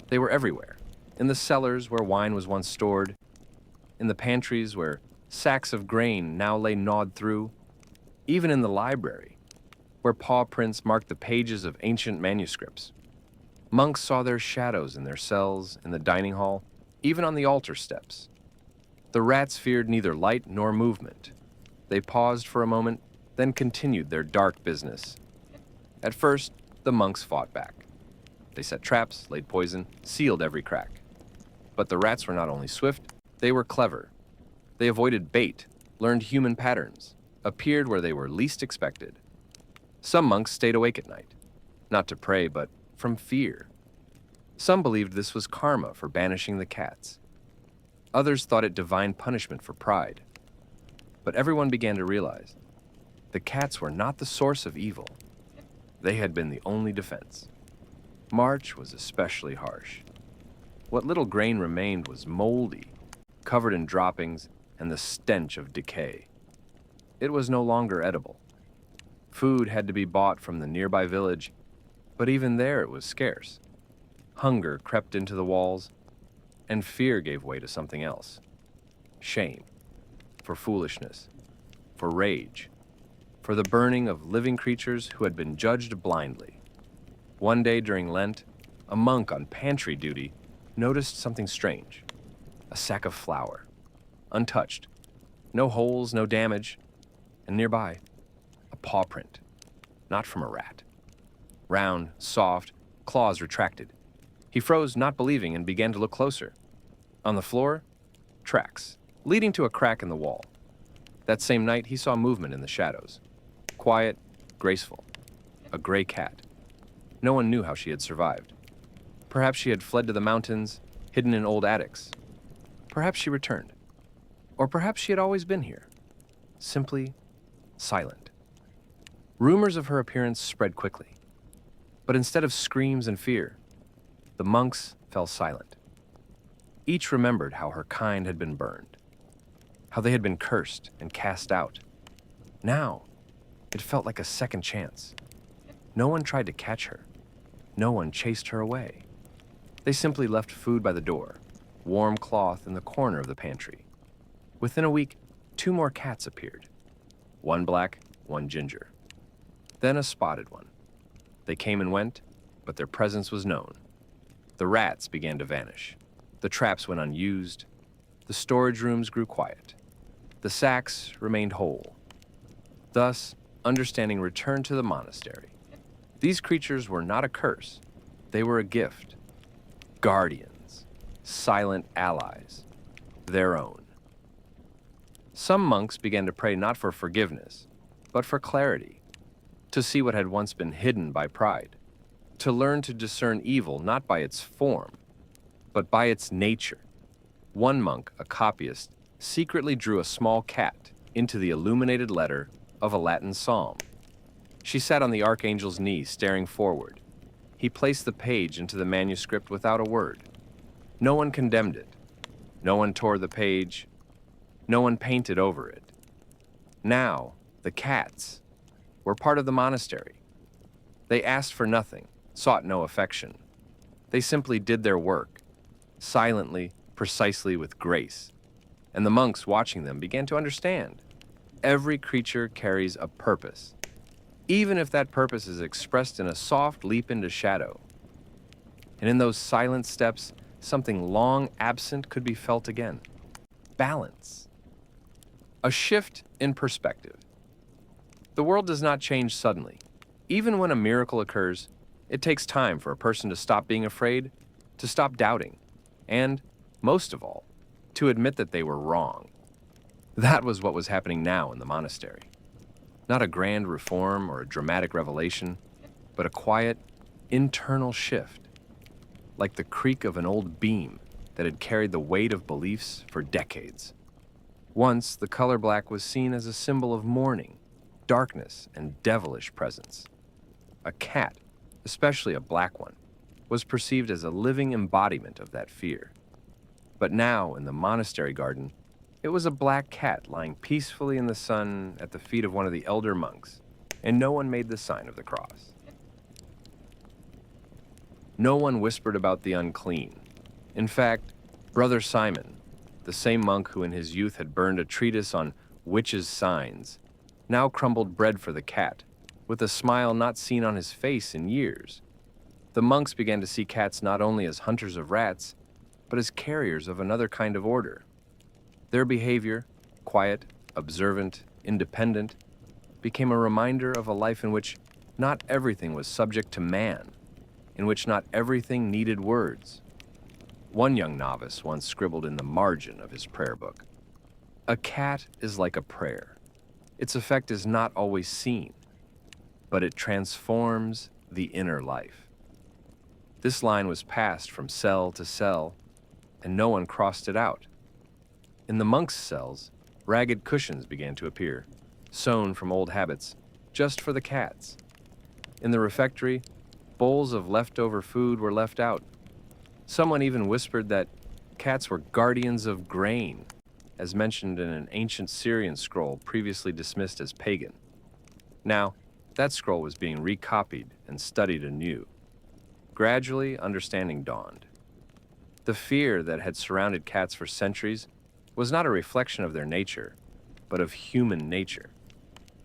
They were everywhere, in the cellars where wine was once stored, in the pantries where sacks of grain now lay gnawed through, even in the library, where paw prints marked the pages of ancient manuscripts. Monks saw their shadows in their cells, in the dining hall, even on the altar steps. The rats feared neither light nor movement. They paused for a moment, then continued their dark business. At first, the monks fought back. They set traps, laid poison, sealed every crack. But the rats were not only swift, they were clever. They avoided bait, learned human patterns, appeared where they were least expected. Some monks stayed awake at night, not to pray, but from fear. Some believed this was karma for banishing the cats. Others thought it divine punishment for pride. But everyone began to realize the cats were not the source of evil. They had been the only defense. March was especially harsh. What little grain remained was moldy, covered in droppings and the stench of decay. It was no longer edible. Food had to be bought from the nearby village, but even there it was scarce. Hunger crept into the walls, and fear gave way to something else. Shame, for foolishness, for rage, for the burning of living creatures who had been judged blindly. One day during Lent, a monk on pantry duty noticed something strange. A sack of flour, untouched, no holes, no damage, and nearby, a paw print, not from a rat. Round, soft, claws retracted. He froze, not believing, and began to look closer. On the floor, tracks, leading to a crack in the wall. That same night, he saw movement in the shadows. Quiet, graceful. A gray cat. No one knew how she had survived. Perhaps she had fled to the mountains, hidden in old attics. Perhaps she returned. Or perhaps she had always been here, simply silent. Rumors of her appearance spread quickly. But instead of screams and fear, the monks fell silent. Each remembered how her kind had been burned, how they had been cursed and cast out. Now, it felt like a second chance. No one tried to catch her. No one chased her away. They simply left food by the door, warm cloth in the corner of the pantry. Within a week, 2 more cats appeared. One black, one ginger. Then a spotted one. They came and went, but their presence was known. The rats began to vanish. The traps went unused. The storage rooms grew quiet. The sacks remained whole. Thus, understanding returned to the monastery. These creatures were not a curse. They were a gift. Guardians, silent allies, their own. Some monks began to pray not for forgiveness, but for clarity, to see what had once been hidden by pride. to learn to discern evil not by its form, but by its nature. One monk, a copyist, secretly drew a small cat into the illuminated letter of a Latin psalm. She sat on the archangel's knee, staring forward. He placed the page into the manuscript without a word. No one condemned it. No one tore the page. No one painted over it. Now, the cats were part of the monastery. They asked for nothing, sought no affection. They simply did their work, silently, precisely with grace. And the monks watching them began to understand. Every creature carries a purpose, even if that purpose is expressed in a soft leap into shadow. And in those silent steps, something long absent could be felt again. Balance. A shift in perspective. The world does not change suddenly. Even when a miracle occurs, it takes time for a person to stop being afraid, to stop doubting, and, most of all, to admit that they were wrong. That was what was happening now in the monastery. Not a grand reform or a dramatic revelation, but a quiet, internal shift, like the creak of an old beam that had carried the weight of beliefs for decades. Once, the color black was seen as a symbol of mourning, darkness, and devilish presence. A cat, especially a black one, was perceived as a living embodiment of that fear. But now, in the monastery garden, it was a black cat lying peacefully in the sun at the feet of one of the elder monks, and no one made the sign of the cross. No one whispered about the unclean. In fact, Brother Simon, the same monk who in his youth had burned a treatise on witches' signs, now crumbled bread for the cat, with a smile not seen on his face in years. The monks began to see cats not only as hunters of rats, but as carriers of another kind of order. Their behavior, quiet, observant, independent, became a reminder of a life in which not everything was subject to man, in which not everything needed words. One young novice once scribbled in the margin of his prayer book, "A cat is like a prayer. Its effect is not always seen, but it transforms the inner life." This line was passed from cell to cell, and no one crossed it out. In the monks' cells, ragged cushions began to appear, sewn from old habits, just for the cats. In the refectory, bowls of leftover food were left out. Someone even whispered that cats were guardians of grain, as mentioned in an ancient Syrian scroll previously dismissed as pagan. Now, that scroll was being recopied and studied anew. Gradually, understanding dawned. The fear that had surrounded cats for centuries was not a reflection of their nature, but of human nature.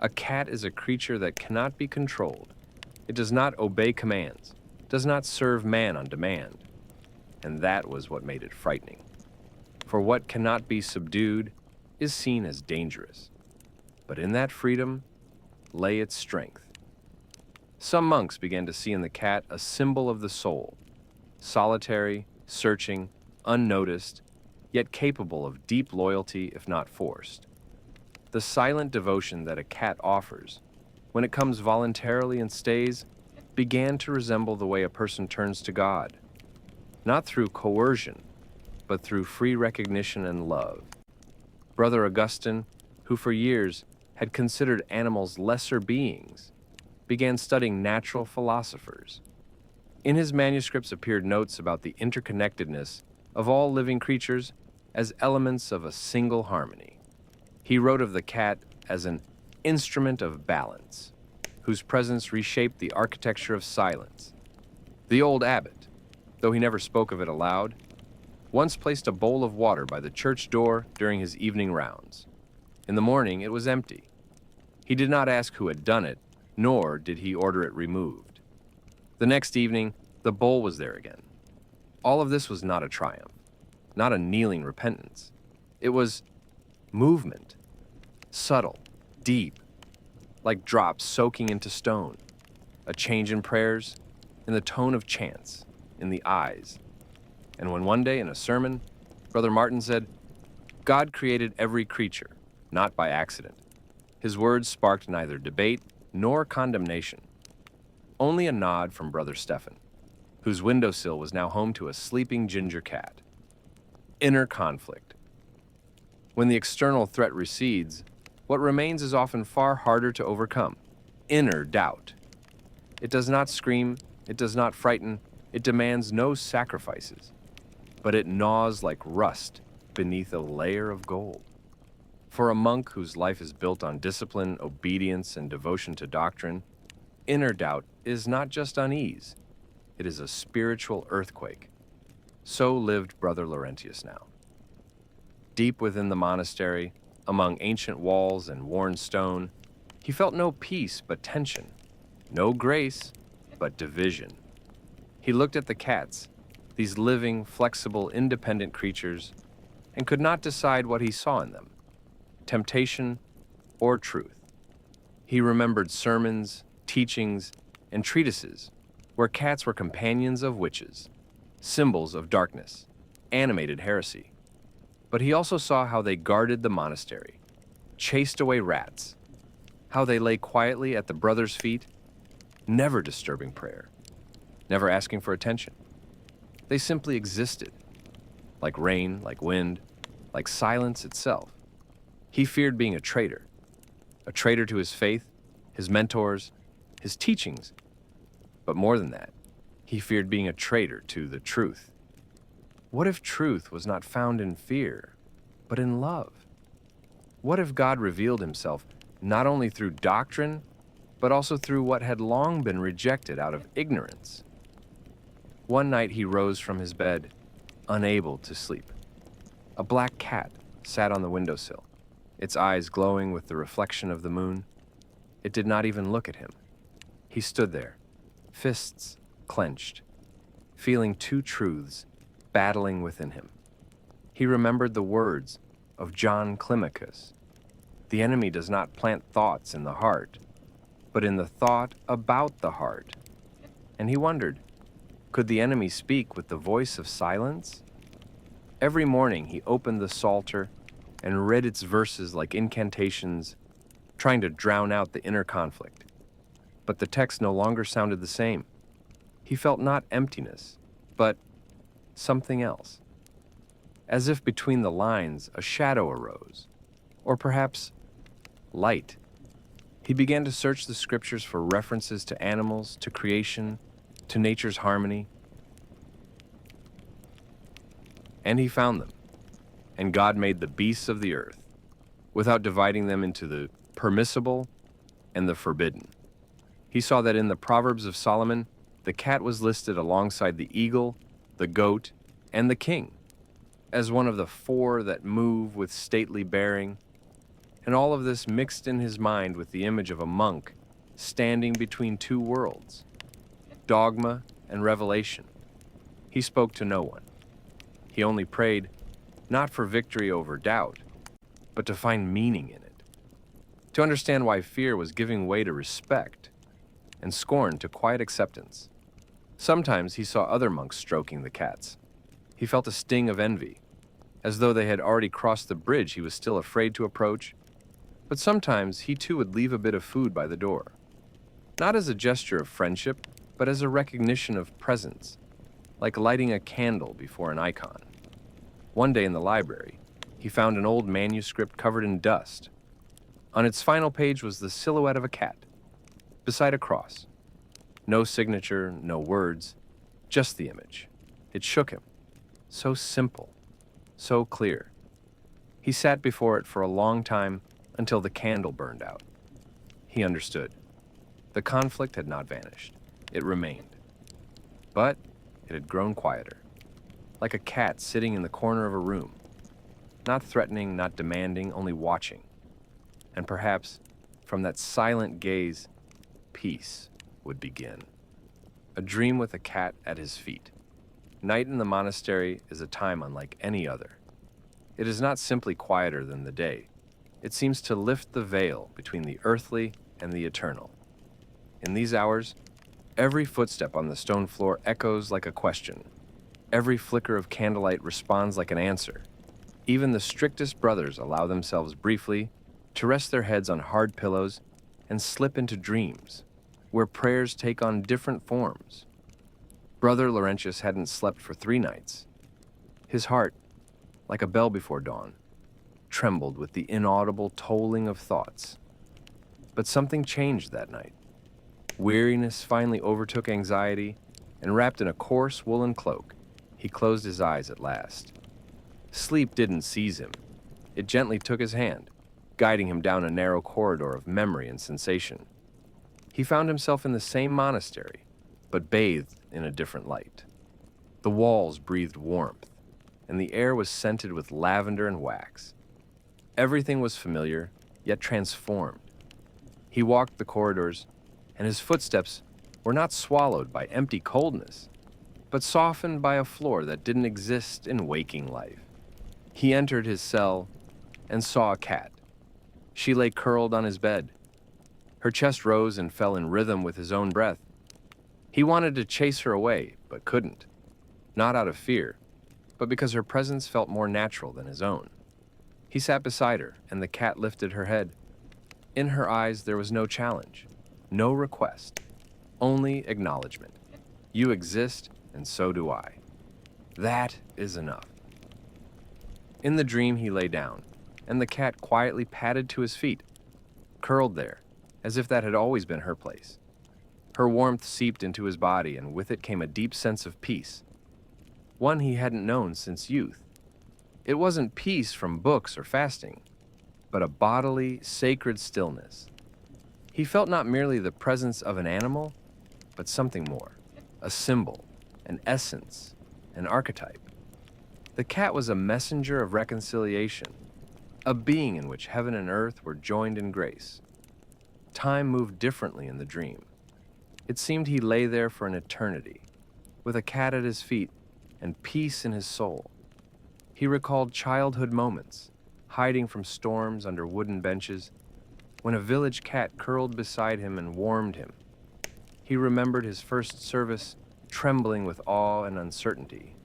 A cat is a creature that cannot be controlled. It does not obey commands, does not serve man on demand. And that was what made it frightening. For what cannot be subdued is seen as dangerous. But in that freedom lay its strength. Some monks began to see in the cat a symbol of the soul, solitary, searching, unnoticed, yet capable of deep loyalty if not forced. The silent devotion that a cat offers, when it comes voluntarily and stays, began to resemble the way a person turns to God, not through coercion, but through free recognition and love. Brother Augustine, who for years had considered animals lesser beings, began studying natural philosophers. In his manuscripts appeared notes about the interconnectedness of all living creatures as elements of a single harmony. He wrote of the cat as an instrument of balance, whose presence reshaped the architecture of silence. The old abbot, though he never spoke of it aloud, once placed a bowl of water by the church door during his evening rounds. In the morning, it was empty. He did not ask who had done it, nor did he order it removed. The next evening, the bowl was there again. All of this was not a triumph, not a kneeling repentance. It was movement, subtle, deep, like drops soaking into stone, a change in prayers, in the tone of chants, in the eyes. And when one day in a sermon, Brother Martin said, "God created every creature, not by accident." His words sparked neither debate nor condemnation, Only a nod from Brother Stephen, whose windowsill was now home to a sleeping ginger cat. Inner conflict. When the external threat recedes, what remains is often far harder to overcome. Inner doubt. It does not scream, it does not frighten, it demands no sacrifices, but it gnaws like rust beneath a layer of gold. For a monk whose life is built on discipline, obedience, and devotion to doctrine, inner doubt is not just unease, it is a spiritual earthquake. So lived Brother Laurentius now. Deep within the monastery, among ancient walls and worn stone, he felt no peace but tension, no grace but division. He looked at the cats, these living, flexible, independent creatures, and could not decide what he saw in them, temptation or truth. He remembered sermons, teachings, and treatises where cats were companions of witches, symbols of darkness, animated heresy. But he also saw how they guarded the monastery, chased away rats, how they lay quietly at the brothers' feet, never disturbing prayer, never asking for attention. They simply existed, like rain, like wind, like silence itself. He feared being a traitor to his faith, his mentors, his teachings. But more than that, he feared being a traitor to the truth. What if truth was not found in fear, but in love? What if God revealed himself not only through doctrine, but also through what had long been rejected out of ignorance? One night he rose from his bed, unable to sleep. A black cat sat on the windowsill, its eyes glowing with the reflection of the moon. It did not even look at him. He stood there, fists clenched, feeling two truths battling within him. He remembered the words of John Climacus. The enemy does not plant thoughts in the heart, but in the thought about the heart. And he wondered, could the enemy speak with the voice of silence? Every morning he opened the Psalter and read its verses like incantations, trying to drown out the inner conflict. But the text no longer sounded the same. He felt not emptiness, but something else. As if between the lines a shadow arose, or perhaps light. He began to search the scriptures for references to animals, to creation, to nature's harmony. And he found them. And God made the beasts of the earth, without dividing them into the permissible and the forbidden. He saw that in the Proverbs of Solomon, the cat was listed alongside the eagle, the goat, and the king, as one of the four that move with stately bearing. And all of this mixed in his mind with the image of a monk standing between two worlds, dogma and revelation. He spoke to no one. He only prayed, not for victory over doubt, but to find meaning in it, to understand why fear was giving way to respect and scorn to quiet acceptance. Sometimes he saw other monks stroking the cats. He felt a sting of envy, as though they had already crossed the bridge he was still afraid to approach. But sometimes he too would leave a bit of food by the door, not as a gesture of friendship, but as a recognition of presence, like lighting a candle before an icon. One day in the library, he found an old manuscript covered in dust. On its final page was the silhouette of a cat, beside a cross. No signature, no words, just the image. It shook him. So simple, so clear. He sat before it for a long time until the candle burned out. He understood. The conflict had not vanished. It remained. But it had grown quieter, like a cat sitting in the corner of a room, not threatening, not demanding, only watching. And perhaps, from that silent gaze, peace would begin. A dream with a cat at his feet. Night in the monastery is a time unlike any other. It is not simply quieter than the day. It seems to lift the veil between the earthly and the eternal. In these hours, every footstep on the stone floor echoes like a question. Every flicker of candlelight responds like an answer. Even the strictest brothers allow themselves briefly to rest their heads on hard pillows and slip into dreams, where prayers take on different forms. Brother Laurentius hadn't slept for 3 nights. His heart, like a bell before dawn, trembled with the inaudible tolling of thoughts. But something changed that night. Weariness finally overtook anxiety, and wrapped in a coarse woolen cloak, he closed his eyes at last. Sleep didn't seize him. It gently took his hand, guiding him down a narrow corridor of memory and sensation. He found himself in the same monastery, but bathed in a different light. The walls breathed warmth, and the air was scented with lavender and wax. Everything was familiar, yet transformed. He walked the corridors, and his footsteps were not swallowed by empty coldness, but softened by a floor that didn't exist in waking life. He entered his cell and saw a cat. She lay curled on his bed. Her chest rose and fell in rhythm with his own breath. He wanted to chase her away, but couldn't. Not out of fear, but because her presence felt more natural than his own. He sat beside her, and the cat lifted her head. In her eyes there was no challenge, no request, only acknowledgement. You exist, and so do I. That is enough. In the dream he lay down, and the cat quietly padded to his feet, curled there, as if that had always been her place. Her warmth seeped into his body, and with it came a deep sense of peace, one he hadn't known since youth. It wasn't peace from books or fasting, but a bodily, sacred stillness. He felt not merely the presence of an animal, but something more, a symbol, an essence, an archetype. The cat was a messenger of reconciliation, a being in which heaven and earth were joined in grace. Time moved differently in the dream. It seemed he lay there for an eternity, with a cat at his feet and peace in his soul. He recalled childhood moments, hiding from storms under wooden benches, when a village cat curled beside him and warmed him. He remembered his first service, trembling with awe and uncertainty.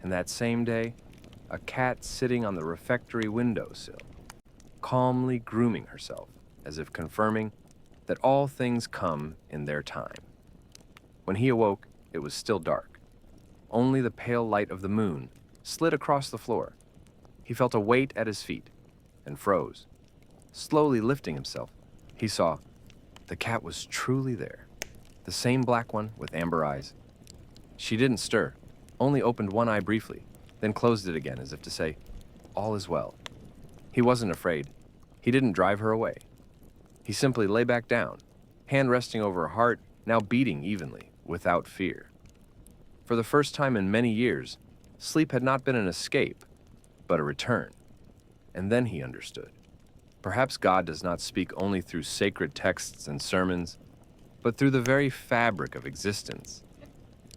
And that same day, a cat sitting on the refectory windowsill, calmly grooming herself, as if confirming that all things come in their time. When he awoke, it was still dark. Only the pale light of the moon slid across the floor. He felt a weight at his feet and froze. Slowly lifting himself, he saw the cat was truly there, the same black one with amber eyes. She didn't stir, only opened one eye briefly, then closed it again as if to say, all is well. He wasn't afraid. He didn't drive her away. He simply lay back down, hand resting over her heart, now beating evenly, without fear. For the first time in many years, sleep had not been an escape, but a return. And then he understood. Perhaps God does not speak only through sacred texts and sermons, but through the very fabric of existence,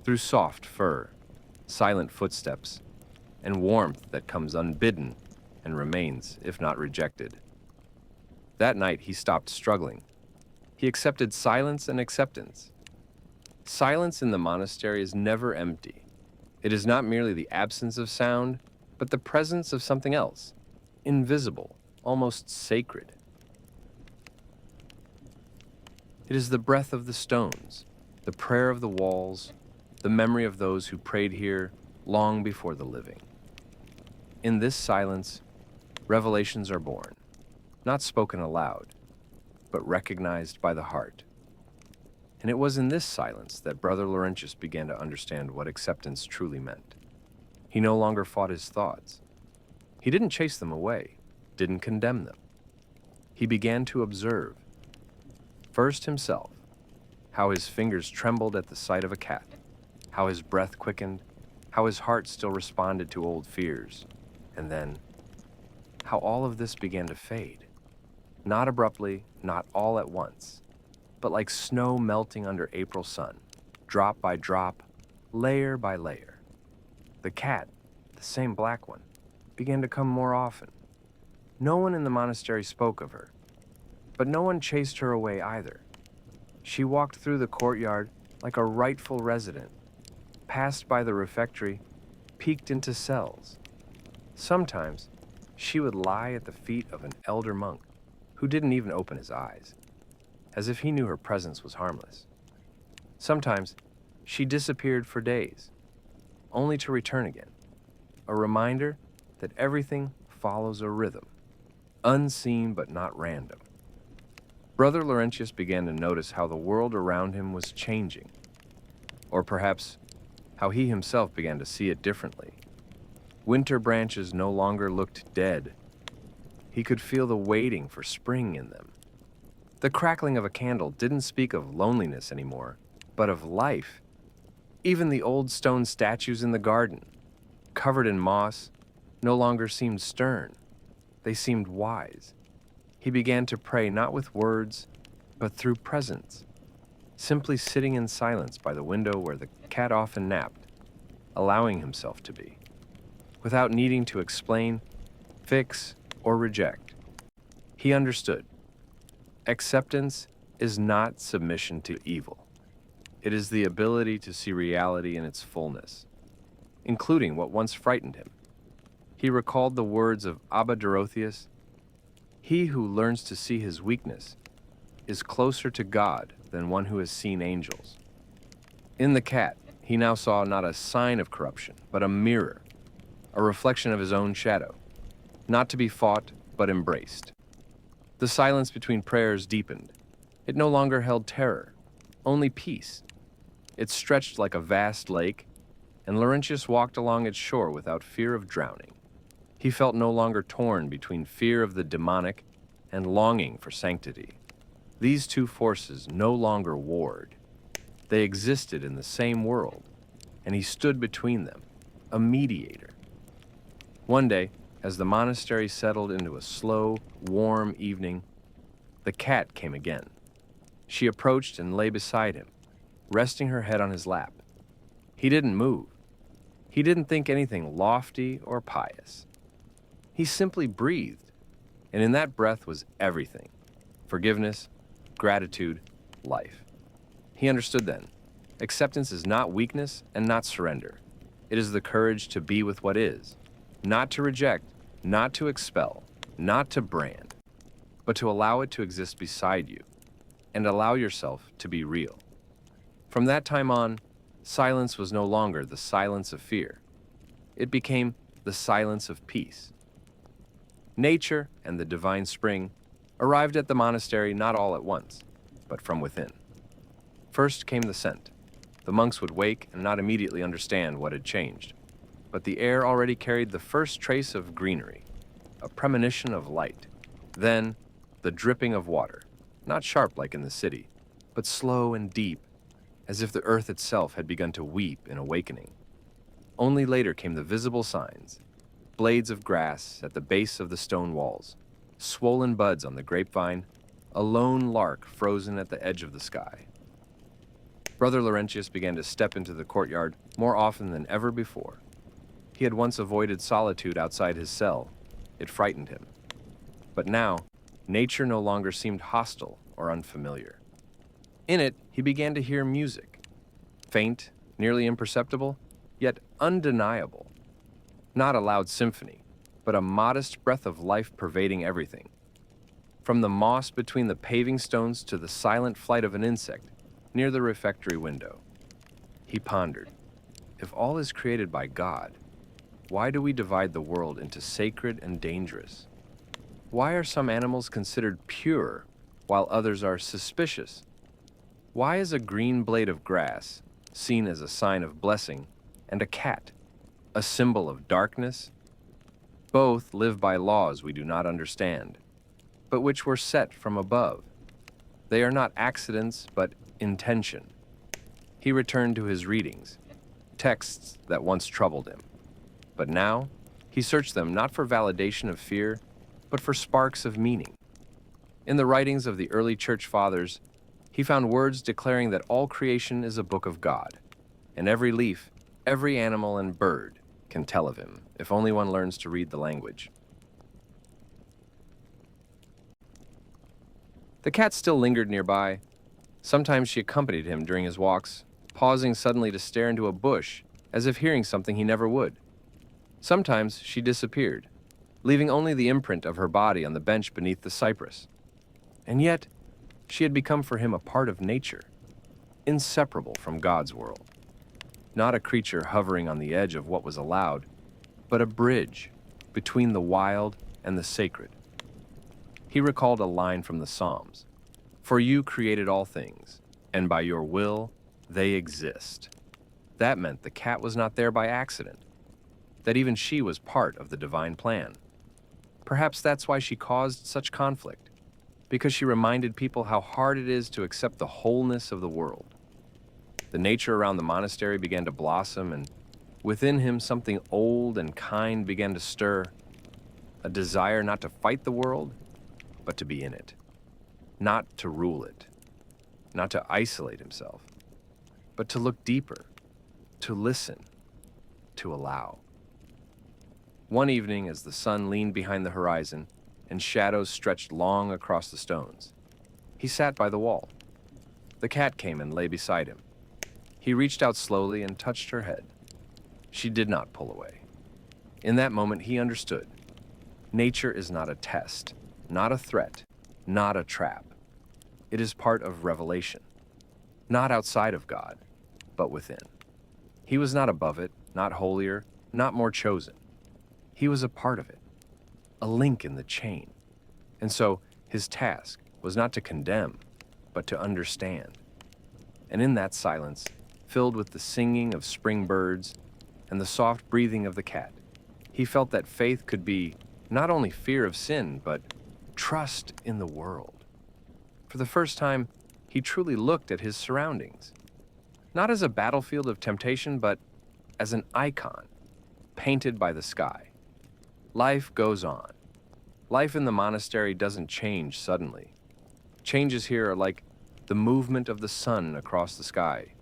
through soft fur, silent footsteps, and warmth that comes unbidden and remains, if not rejected. That night he stopped struggling. He accepted silence and acceptance. Silence in the monastery is never empty. It is not merely the absence of sound, but the presence of something else, invisible, almost sacred. It is the breath of the stones, the prayer of the walls, the memory of those who prayed here long before the living. In this silence, revelations are born, not spoken aloud, but recognized by the heart. And it was in this silence that Brother Laurentius began to understand what acceptance truly meant. He no longer fought his thoughts. He didn't chase them away, didn't condemn them. He began to observe, first himself, how his fingers trembled at the sight of a cat, how his breath quickened, how his heart still responded to old fears, and then how all of this began to fade. Not abruptly, not all at once, but like snow melting under April sun, drop by drop, layer by layer. The cat, the same black one, began to come more often. No one in the monastery spoke of her, but no one chased her away either. She walked through the courtyard like a rightful resident, passed by the refectory, peeked into cells. Sometimes she would lie at the feet of an elder monk who didn't even open his eyes. as if he knew her presence was harmless. Sometimes, she disappeared for days, only to return again, a reminder that everything follows a rhythm, unseen but not random. Brother Laurentius began to notice how the world around him was changing, or perhaps how he himself began to see it differently. Winter branches no longer looked dead. He could feel the waiting for spring in them. The crackling of a candle didn't speak of loneliness anymore, but of life. Even the old stone statues in the garden, covered in moss, no longer seemed stern. They seemed wise. He began to pray not with words, but through presence, simply sitting in silence by the window where the cat often napped, allowing himself to be, without needing to explain, fix, or reject. He understood. Acceptance is not submission to evil. It is the ability to see reality in its fullness, including what once frightened him. He recalled the words of Abba Dorotheus, "He who learns to see his weakness is closer to God than one who has seen angels." In the cat, he now saw not a sign of corruption, but a mirror, a reflection of his own shadow, not to be fought, but embraced. The silence between prayers deepened. It no longer held terror, only peace. It stretched like a vast lake, and Laurentius walked along its shore without fear of drowning. He felt no longer torn between fear of the demonic and longing for sanctity. These two forces no longer warred. They existed in the same world, and he stood between them, a mediator. One day, as the monastery settled into a slow, warm evening, the cat came again. She approached and lay beside him, resting her head on his lap. He didn't move. He didn't think anything lofty or pious. He simply breathed, and in that breath was everything: forgiveness, gratitude, life. He understood then. Acceptance is not weakness and not surrender. It is the courage to be with what is, not to reject, not to expel, not to brand, but to allow it to exist beside you and allow yourself to be real. From that time on, silence was no longer the silence of fear. It became the silence of peace. Nature and the divine spring arrived at the monastery not all at once, but from within. First came the scent. The monks would wake and not immediately understand what had changed, but the air already carried the first trace of greenery, a premonition of light. Then, the dripping of water, not sharp like in the city, but slow and deep, as if the earth itself had begun to weep in awakening. Only later came the visible signs: blades of grass at the base of the stone walls, swollen buds on the grapevine, a lone lark frozen at the edge of the sky. Brother Laurentius began to step into the courtyard more often than ever before. He had once avoided solitude outside his cell. It frightened him. But now, nature no longer seemed hostile or unfamiliar. In it, he began to hear music, faint, nearly imperceptible, yet undeniable. Not a loud symphony, but a modest breath of life pervading everything. From the moss between the paving stones to the silent flight of an insect near the refectory window. He pondered, if all is created by God, why do we divide the world into sacred and dangerous? Why are some animals considered pure while others are suspicious? Why is a green blade of grass seen as a sign of blessing and a cat a symbol of darkness? Both live by laws we do not understand, but which were set from above. They are not accidents, but intention. He returned to his readings, texts that once troubled him. But now, he searched them not for validation of fear, but for sparks of meaning. In the writings of the early church fathers, he found words declaring that all creation is a book of God, and every leaf, every animal and bird can tell of him, if only one learns to read the language. The cat still lingered nearby. Sometimes she accompanied him during his walks, pausing suddenly to stare into a bush, as if hearing something he never would. Sometimes she disappeared, leaving only the imprint of her body on the bench beneath the cypress. And yet, She had become for him a part of nature, inseparable from God's world. Not a creature hovering on the edge of what was allowed, but a bridge between the wild and the sacred. He recalled a line from the Psalms, "For you created all things, and by your will they exist." That meant the cat was not there by accident, that even she was part of the divine plan. Perhaps that's why she caused such conflict, because she reminded people how hard it is to accept the wholeness of the world. The nature around the monastery began to blossom, and within him something old and kind began to stir, a desire not to fight the world, but to be in it, not to rule it, not to isolate himself, but to look deeper, to listen, to allow. One evening, as the sun leaned behind the horizon and shadows stretched long across the stones, he sat by the wall. The cat came and lay beside him. He reached out slowly and touched her head. She did not pull away. In that moment, he understood. Nature is not a test, not a threat, not a trap. It is part of revelation, not outside of God, but within. He was not above it, not holier, not more chosen. He was a part of it, a link in the chain. And so his task was not to condemn, but to understand. And in that silence, filled with the singing of spring birds and the soft breathing of the cat, he felt that faith could be not only fear of sin, but trust in the world. For the first time, he truly looked at his surroundings, not as a battlefield of temptation, but as an icon painted by the sky. Life goes on. Life in the monastery doesn't change suddenly. Changes here are like the movement of the sun across the sky.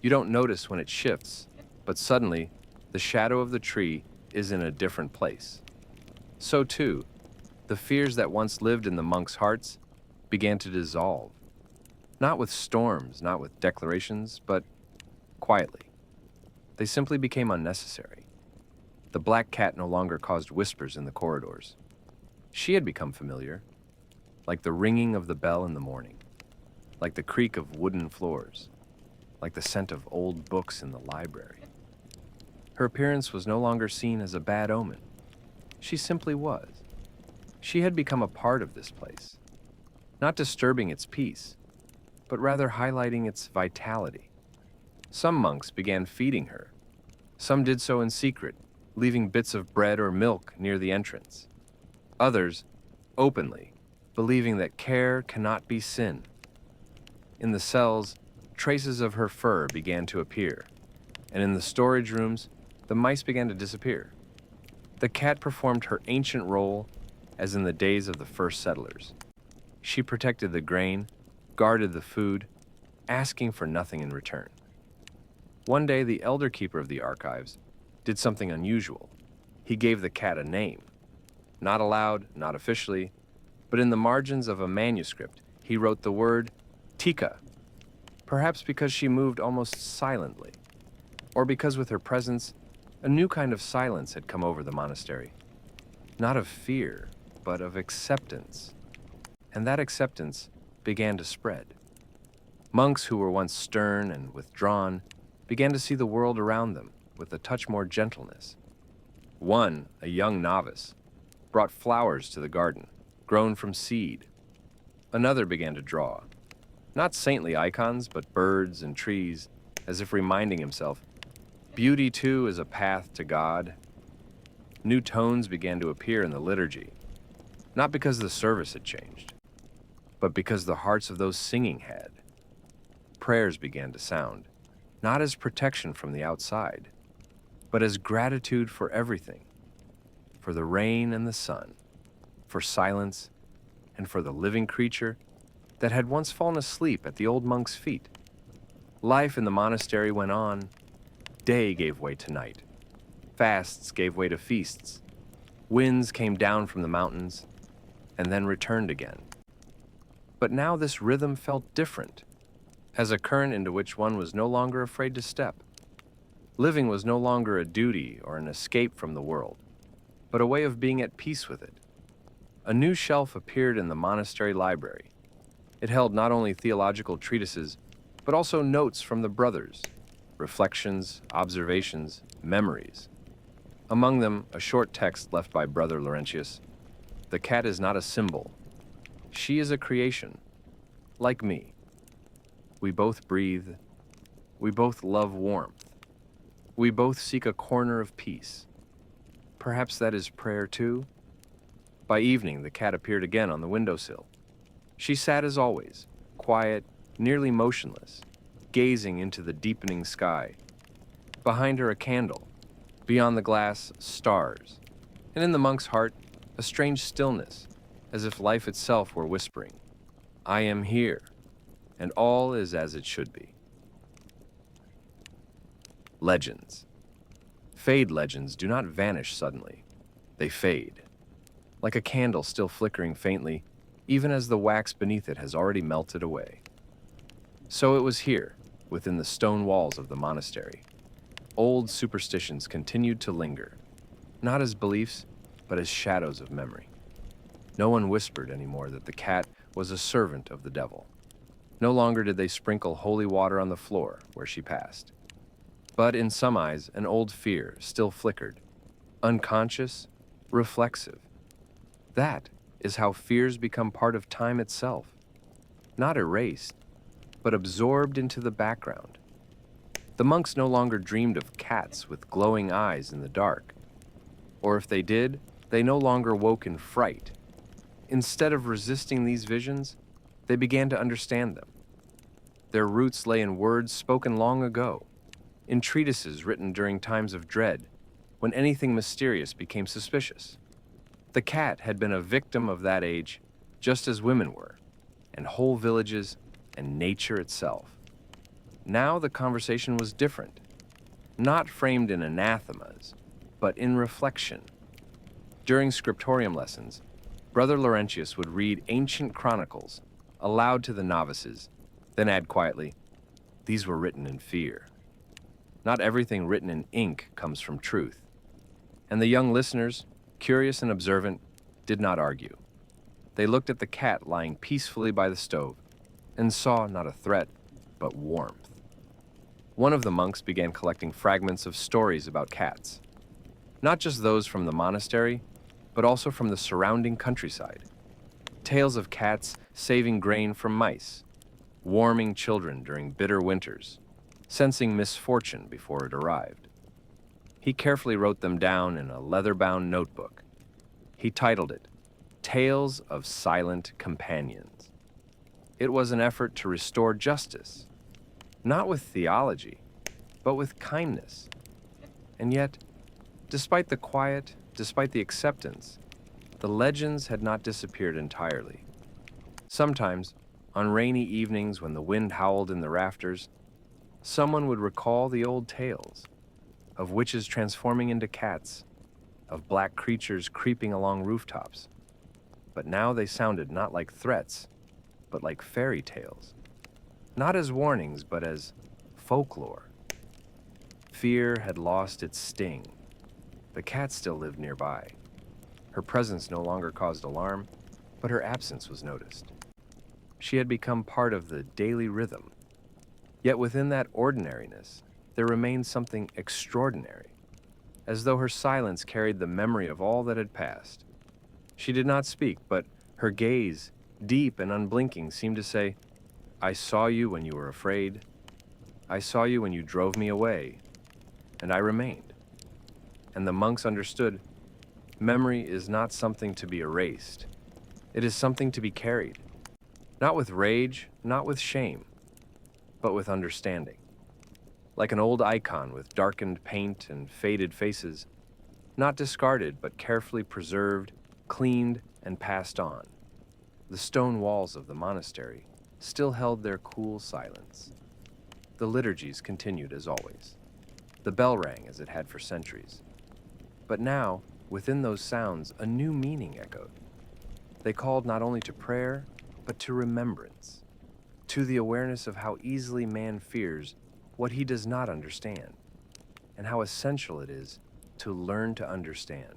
You don't notice when it shifts, but suddenly the shadow of the tree is in a different place. So too, the fears that once lived in the monks' hearts began to dissolve. Not with storms, not with declarations, but quietly. They simply became unnecessary. The black cat no longer caused whispers in the corridors. She had become familiar, like the ringing of the bell in the morning, like the creak of wooden floors, like the scent of old books in the library. Her appearance was no longer seen as a bad omen. She simply was. She had become a part of this place, not disturbing its peace, but rather highlighting its vitality. Some monks began feeding her. Some did so in secret, leaving bits of bread or milk near the entrance. Others, openly, believing that care cannot be sin. In the cells, traces of her fur began to appear, and in the storage rooms, the mice began to disappear. The cat performed her ancient role as in the days of the first settlers. She protected the grain, guarded the food, asking for nothing in return. One day, the elder keeper of the archives did something unusual. He gave the cat a name. Not aloud, not officially, but in the margins of a manuscript, he wrote the word Tika, perhaps because she moved almost silently, or because with her presence, a new kind of silence had come over the monastery. Not of fear, but of acceptance. And that acceptance began to spread. Monks who were once stern and withdrawn began to see the world around them with a touch more gentleness. One, a young novice, brought flowers to the garden, grown from seed. Another began to draw, not saintly icons, but birds and trees, as if reminding himself, beauty too is a path to God. New tones began to appear in the liturgy, not because the service had changed, but because the hearts of those singing had. Prayers began to sound, not as protection from the outside, but as gratitude for everything, for the rain and the sun, for silence, and for the living creature that had once fallen asleep at the old monk's feet. Life in the monastery went on. Day gave way to night. Fasts gave way to feasts. Winds came down from the mountains and then returned again. But now this rhythm felt different, as a current into which one was no longer afraid to step. Living was no longer a duty or an escape from the world, but a way of being at peace with it. A new shelf appeared in the monastery library. It held not only theological treatises, but also notes from the brothers, reflections, observations, memories. Among them, a short text left by Brother Laurentius. The cat is not a symbol. She is a creation, like me. We both breathe. We both love warmth. We both seek a corner of peace. Perhaps that is prayer too? By evening, the cat appeared again on the windowsill. She sat as always, quiet, nearly motionless, gazing into the deepening sky. Behind her, a candle. Beyond the glass, stars. And in the monk's heart, a strange stillness, as if life itself were whispering, "I am here, and all is as it should be." Legends. Fade legends do not vanish suddenly. They fade, like a candle still flickering faintly, even as the wax beneath it has already melted away. So it was here, within the stone walls of the monastery. Old superstitions continued to linger, not as beliefs, but as shadows of memory. No one whispered anymore that the cat was a servant of the devil. No longer did they sprinkle holy water on the floor where she passed. But in some eyes, an old fear still flickered, unconscious, reflexive. That is how fears become part of time itself, not erased, but absorbed into the background. The monks no longer dreamed of cats with glowing eyes in the dark, or if they did, they no longer woke in fright. Instead of resisting these visions, they began to understand them. Their roots lay in words spoken long ago, in treatises written during times of dread, when anything mysterious became suspicious. The cat had been a victim of that age, just as women were, and whole villages, and nature itself. Now the conversation was different, not framed in anathemas, but in reflection. During scriptorium lessons, Brother Laurentius would read ancient chronicles aloud to the novices, then add quietly, "These were written in fear." Not everything written in ink comes from truth. And the young listeners, curious and observant, did not argue. They looked at the cat lying peacefully by the stove and saw not a threat, but warmth. One of the monks began collecting fragments of stories about cats, not just those from the monastery, but also from the surrounding countryside. Tales of cats saving grain from mice, warming children during bitter winters, sensing misfortune before it arrived. He carefully wrote them down in a leather-bound notebook. He titled it, "Tales of Silent Companions." It was an effort to restore justice, not with theology, but with kindness. And yet, despite the quiet, despite the acceptance, the legends had not disappeared entirely. Sometimes, on rainy evenings when the wind howled in the rafters, someone would recall the old tales of witches transforming into cats, of black creatures creeping along rooftops. But now they sounded not like threats, but like fairy tales. Not as warnings, but as folklore. Fear had lost its sting. The cat still lived nearby. Her presence no longer caused alarm, but her absence was noticed. She had become part of the daily rhythm. Yet within that ordinariness, there remained something extraordinary, as though her silence carried the memory of all that had passed. She did not speak, but her gaze, deep and unblinking, seemed to say, "I saw you when you were afraid. I saw you when you drove me away, and I remained." And the monks understood, memory is not something to be erased. It is something to be carried, not with rage, not with shame, but with understanding. Like an old icon with darkened paint and faded faces, not discarded but carefully preserved, cleaned, and passed on. The stone walls of the monastery still held their cool silence. The liturgies continued as always. The bell rang as it had for centuries. But now, within those sounds, a new meaning echoed. They called not only to prayer, but to remembrance, to the awareness of how easily man fears what he does not understand, and how essential it is to learn to understand.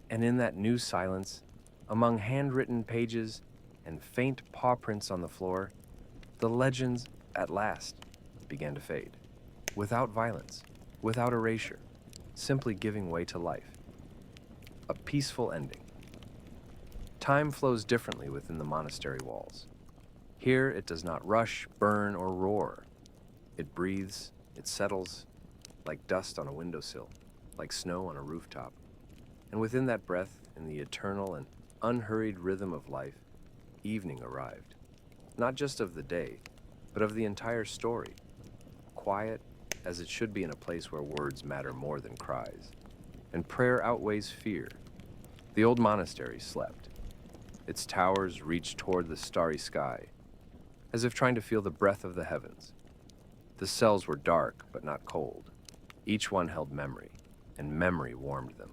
And in that new silence, among handwritten pages and faint paw prints on the floor, the legends, at last, began to fade. Without violence, without erasure, simply giving way to life. A peaceful ending. Time flows differently within the monastery walls. Here it does not rush, burn, or roar. It breathes, it settles, like dust on a windowsill, like snow on a rooftop. And within that breath, in the eternal and unhurried rhythm of life, evening arrived. Not just of the day, but of the entire story. Quiet, as it should be in a place where words matter more than cries. And prayer outweighs fear. The old monastery slept. Its towers reached toward the starry sky, as if trying to feel the breath of the heavens. The cells were dark, but not cold. Each one held memory, and memory warmed them.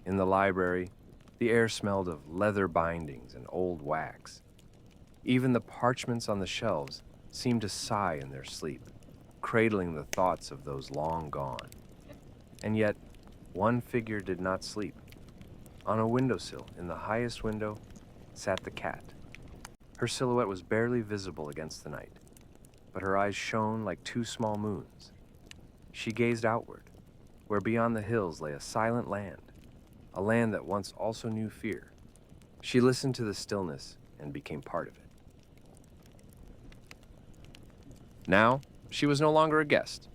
In the library, the air smelled of leather bindings and old wax. Even the parchments on the shelves seemed to sigh in their sleep, cradling the thoughts of those long gone. And yet, one figure did not sleep. On a windowsill, in the highest window, sat the cat. Her silhouette was barely visible against the night, but her eyes shone like two small moons. She gazed outward, where beyond the hills lay a silent land, a land that once also knew fear. She listened to the stillness and became part of it. Now, she was no longer a guest,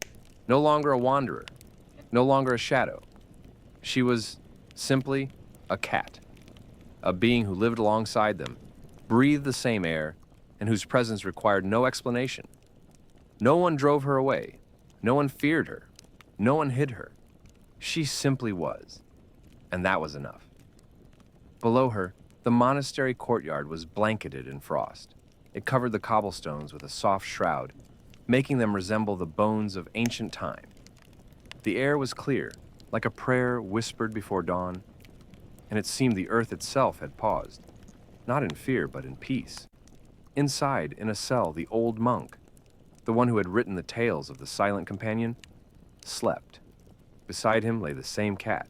no longer a wanderer, no longer a shadow. She was simply a cat, a being who lived alongside them, breathed the same air, and whose presence required no explanation. No one drove her away. No one feared her. No one hid her. She simply was, and that was enough. Below her, the monastery courtyard was blanketed in frost. It covered the cobblestones with a soft shroud, making them resemble the bones of ancient time. The air was clear, like a prayer whispered before dawn, and it seemed the earth itself had paused, not in fear but in peace. Inside, in a cell, the old monk, the one who had written the tales of the silent companion, slept. Beside him lay the same cat.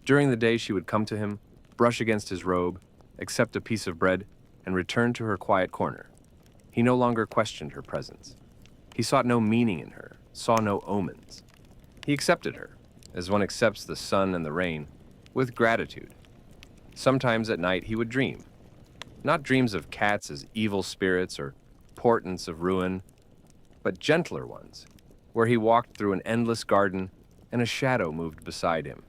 During the day she would come to him, brush against his robe, accept a piece of bread, and return to her quiet corner. He no longer questioned her presence. He sought no meaning in her, saw no omens. He accepted her, as one accepts the sun and the rain, with gratitude. Sometimes at night he would dream. Not dreams of cats as evil spirits or portents of ruin, but gentler ones, where he walked through an endless garden and a shadow moved beside him.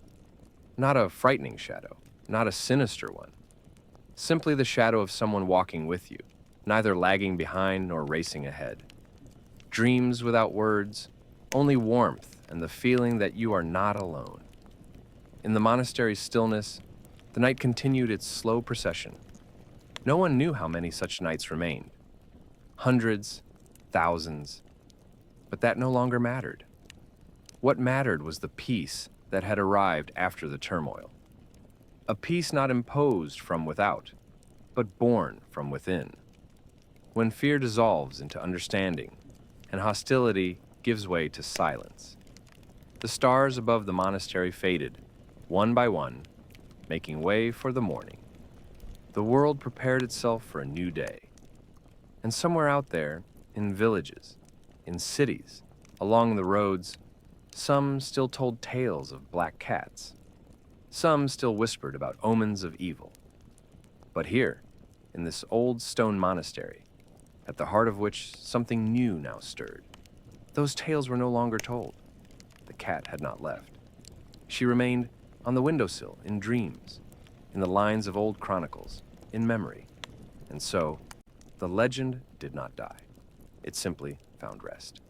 Not a frightening shadow, not a sinister one. Simply the shadow of someone walking with you, neither lagging behind nor racing ahead. Dreams without words, only warmth and the feeling that you are not alone. In the monastery's stillness, the night continued its slow procession. No one knew how many such nights remained. Hundreds, thousands, but that no longer mattered. What mattered was the peace that had arrived after the turmoil. A peace not imposed from without, but born from within. When fear dissolves into understanding and hostility gives way to silence. The stars above the monastery faded, one by one, making way for the morning. The world prepared itself for a new day. And somewhere out there, in villages, in cities, along the roads, some still told tales of black cats. Some still whispered about omens of evil. But here, in this old stone monastery, at the heart of which something new now stirred, those tales were no longer told. The cat had not left. She remained on the windowsill in dreams, in the lines of old chronicles, in memory. And so, the legend did not die. It simply found rest.